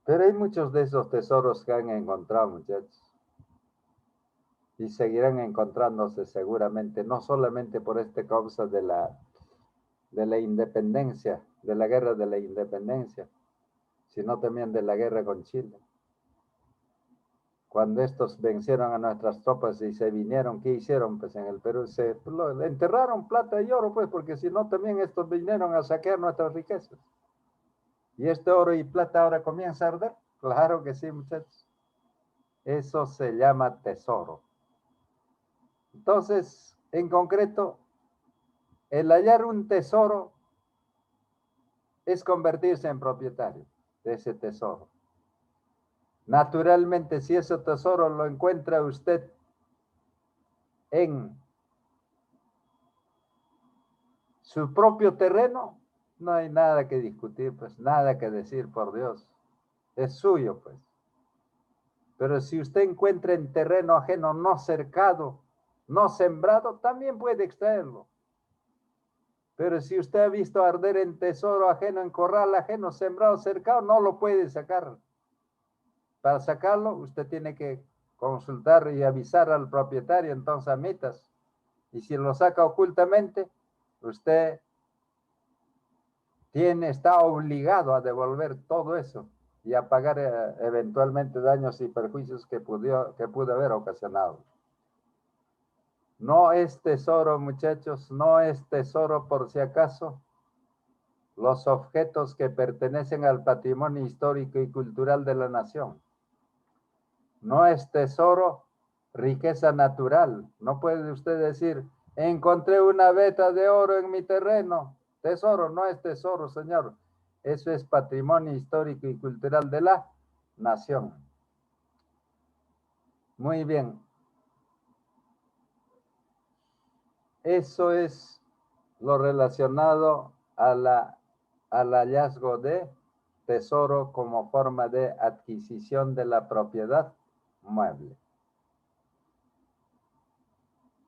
Pero hay muchos de esos tesoros que han encontrado, muchachos. Y seguirán encontrándose seguramente, no solamente por esta causa de la independencia, de la guerra de la independencia, sino también de la guerra con Chile. Cuando estos vencieron a nuestras tropas y se vinieron, ¿qué hicieron? Pues en el Perú enterraron plata y oro, pues, porque si no también estos vinieron a saquear nuestras riquezas. ¿Y este oro y plata ahora comienza a arder? Claro que sí, muchachos. Eso se llama tesoro. Entonces, en concreto, el hallar un tesoro es convertirse en propietario de ese tesoro. Naturalmente, si ese tesoro lo encuentra usted en su propio terreno, no hay nada que discutir, pues nada que decir, por Dios. Es suyo, pues. Pero si usted encuentra en terreno ajeno, no cercado, no sembrado, también puede extraerlo. Pero si usted ha visto arder en tesoro ajeno, en corral ajeno, sembrado, cercado, no lo puede sacar. Para sacarlo, usted tiene que consultar y avisar al propietario, entonces a mitas. Y si lo saca ocultamente, usted está obligado a devolver todo eso y a pagar eventualmente daños y perjuicios que pudo haber ocasionado. No es tesoro, muchachos, no es tesoro por si acaso los objetos que pertenecen al patrimonio histórico y cultural de la nación. No es tesoro riqueza natural. No puede usted decir, encontré una veta de oro en mi terreno. Tesoro, no es tesoro, señor. Eso es patrimonio histórico y cultural de la nación. Muy bien. Eso es lo relacionado al hallazgo de tesoro como forma de adquisición de la propiedad mueble.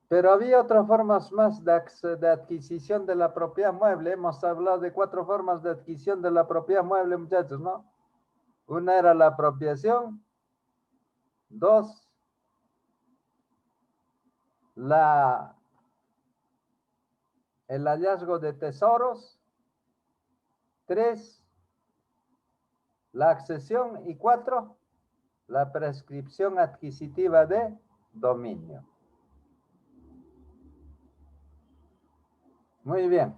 Pero había otras formas más de adquisición de la propiedad mueble. Hemos hablado de 4 formas de adquisición de la propiedad mueble, muchachos, ¿no? Una era la apropiación. 2, el hallazgo de tesoros. 3, la accesión. Y 4, la prescripción adquisitiva de dominio. Muy bien.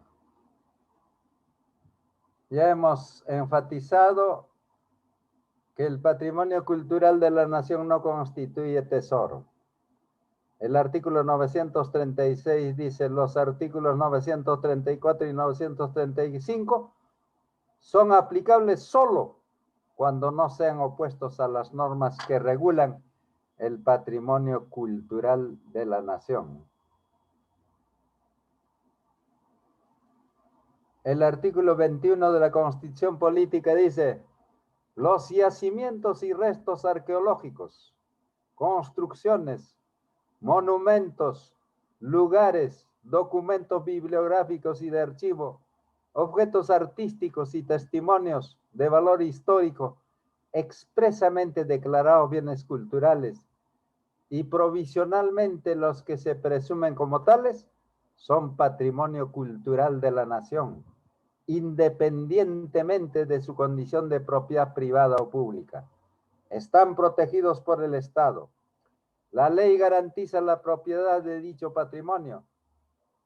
Ya hemos enfatizado que el patrimonio cultural de la nación no constituye tesoro. El artículo 936 dice: los artículos 934 y 935 son aplicables solo cuando no sean opuestos a las normas que regulan el patrimonio cultural de la nación. El artículo 21 de la Constitución Política dice: los yacimientos y restos arqueológicos, construcciones, monumentos, lugares, documentos bibliográficos y de archivo, objetos artísticos y testimonios de valor histórico expresamente declarados bienes culturales y provisionalmente los que se presumen como tales son patrimonio cultural de la nación, independientemente de su condición de propiedad privada o pública. Están protegidos por el Estado. La ley garantiza la propiedad de dicho patrimonio.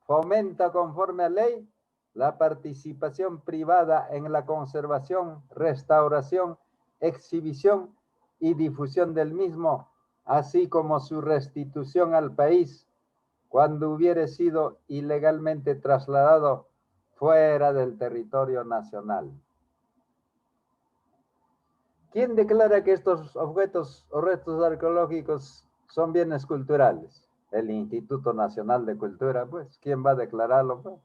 Fomenta conforme a ley la participación privada en la conservación, restauración, exhibición y difusión del mismo, así como su restitución al país cuando hubiere sido ilegalmente trasladado fuera del territorio nacional. ¿Quién declara que estos objetos o restos arqueológicos son bienes culturales? El Instituto Nacional de Cultura, pues. ¿Quién va a declararlo, pues?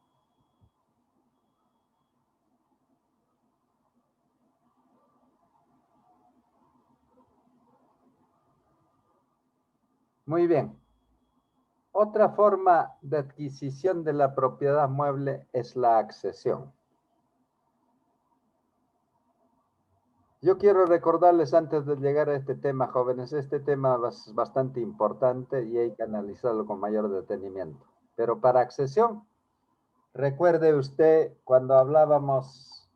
Muy bien. Otra forma de adquisición de la propiedad mueble es la accesión. Yo quiero recordarles antes de llegar a este tema, jóvenes, este tema es bastante importante y hay que analizarlo con mayor detenimiento. Pero para accesión, recuerde usted cuando hablábamos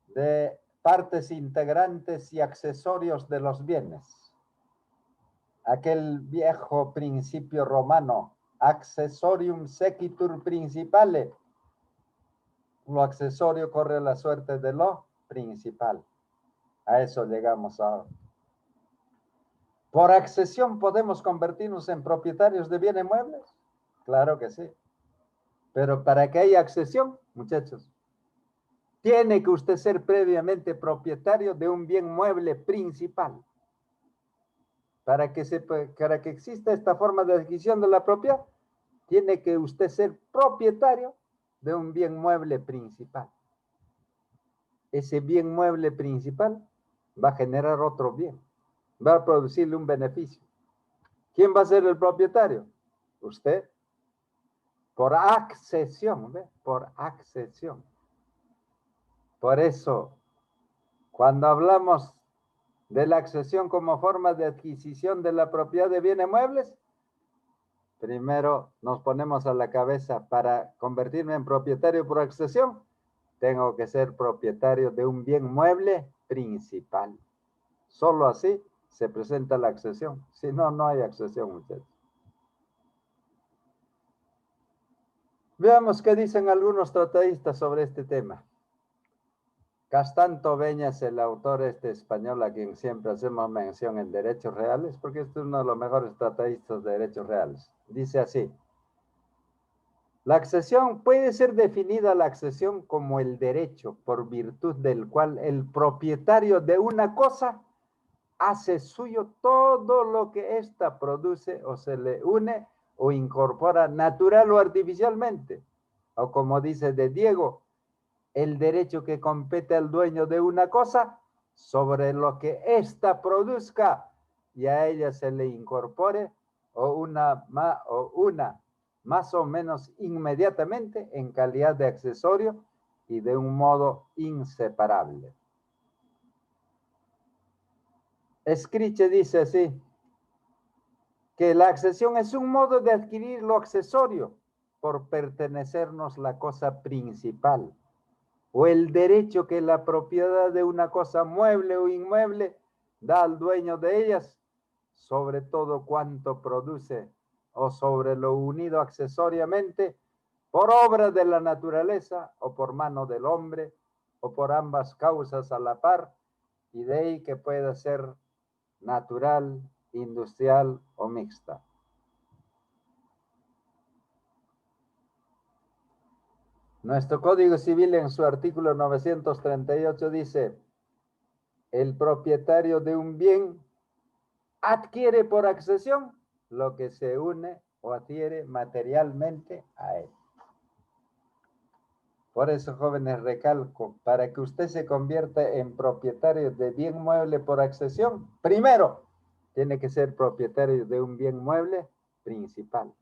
de partes integrantes y accesorios de los bienes. Aquel viejo principio romano, accessorium sequitur principale. Lo accesorio corre la suerte de lo principal. A eso llegamos ahora. ¿Por accesión podemos convertirnos en propietarios de bienes muebles? Claro que sí. Pero para que haya accesión, muchachos, tiene que usted ser previamente propietario de un bien mueble principal. Para que exista esta forma de adquisición de la propiedad, tiene que usted ser propietario de un bien mueble principal. Ese bien mueble principal va a generar otro bien, va a producirle un beneficio. ¿Quién va a ser el propietario? Usted. Por accesión, ¿ve? Por accesión. Por eso, cuando hablamos de la accesión como forma de adquisición de la propiedad de bienes muebles, primero nos ponemos a la cabeza: para convertirme en propietario por accesión, tengo que ser propietario de un bien mueble principal. Solo así se presenta la accesión. Si no, no hay accesión, muchachos. Veamos qué dicen algunos tratadistas sobre este tema. Castanto Beñas, el autor español a quien siempre hacemos mención en Derechos Reales, porque este es uno de los mejores tratadistas de Derechos Reales. Dice así: la accesión puede ser definida la accesión como el derecho por virtud del cual el propietario de una cosa hace suyo todo lo que ésta produce o se le une o incorpora natural o artificialmente, o como dice de Diego, el derecho que compete al dueño de una cosa sobre lo que ésta produzca y a ella se le incorpore o una más o menos inmediatamente en calidad de accesorio y de un modo inseparable. Escriche dice así, que la accesión es un modo de adquirir lo accesorio por pertenecernos la cosa principal, o el derecho que la propiedad de una cosa mueble o inmueble da al dueño de ellas, sobre todo cuanto produce o sobre lo unido accesoriamente por obra de la naturaleza o por mano del hombre o por ambas causas a la par, y de ahí que pueda ser natural, industrial o mixta. Nuestro Código Civil en su artículo 938 dice, el propietario de un bien adquiere por accesión lo que se une o adhiere materialmente a él. Por eso, jóvenes, recalco, para que usted se convierta en propietario de bien mueble por accesión, primero, tiene que ser propietario de un bien mueble principal.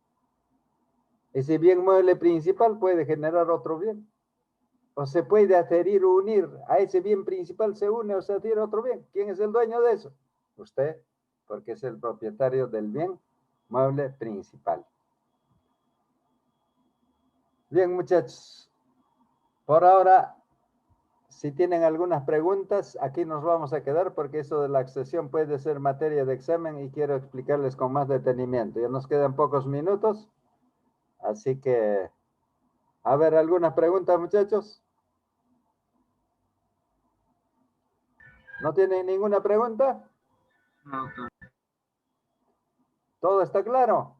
Ese bien mueble principal puede generar otro bien. O se puede adherir o unir a ese bien principal, se une o se adhiere a otro bien. ¿Quién es el dueño de eso? Usted, porque es el propietario del bien mueble principal. Bien, muchachos. Por ahora, si tienen algunas preguntas, aquí nos vamos a quedar porque eso de la accesión puede ser materia de examen y quiero explicarles con más detenimiento. Ya nos quedan pocos minutos, así que, a ver, ¿algunas preguntas, muchachos? ¿No tienen ninguna pregunta? No, doctor. ¿Todo está claro?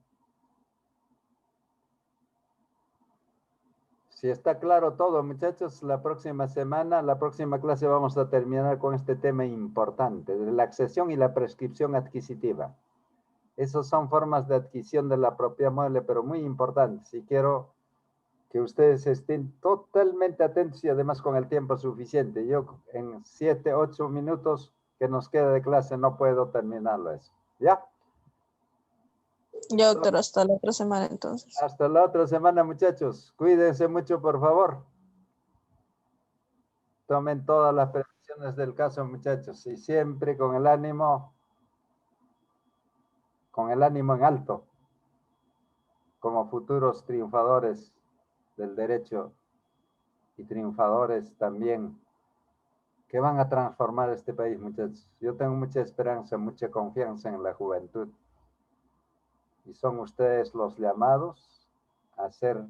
Si está claro todo, muchachos, la próxima semana, la próxima clase vamos a terminar con este tema importante, de la accesión y la prescripción adquisitiva. Esas son formas de adquisición de la propiedad mueble, pero muy importantes. Y quiero que ustedes estén totalmente atentos y además con el tiempo suficiente. Yo en 7, 8 minutos que nos queda de clase no puedo terminarlo eso. ¿Ya? Ya, doctor, hasta la otra semana entonces. Hasta la otra semana, muchachos. Cuídense mucho, por favor. Tomen todas las previsiones del caso, muchachos, y siempre con el ánimo en alto, como futuros triunfadores del derecho y triunfadores también que van a transformar este país, muchachos. Yo tengo mucha esperanza, mucha confianza en la juventud. Y son ustedes los llamados a ser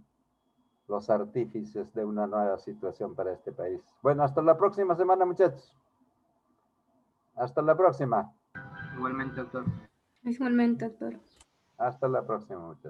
los artífices de una nueva situación para este país. Bueno, hasta la próxima semana, muchachos. Hasta la próxima. Igualmente, doctor. Igualmente, doctor. Hasta la próxima, muchachos.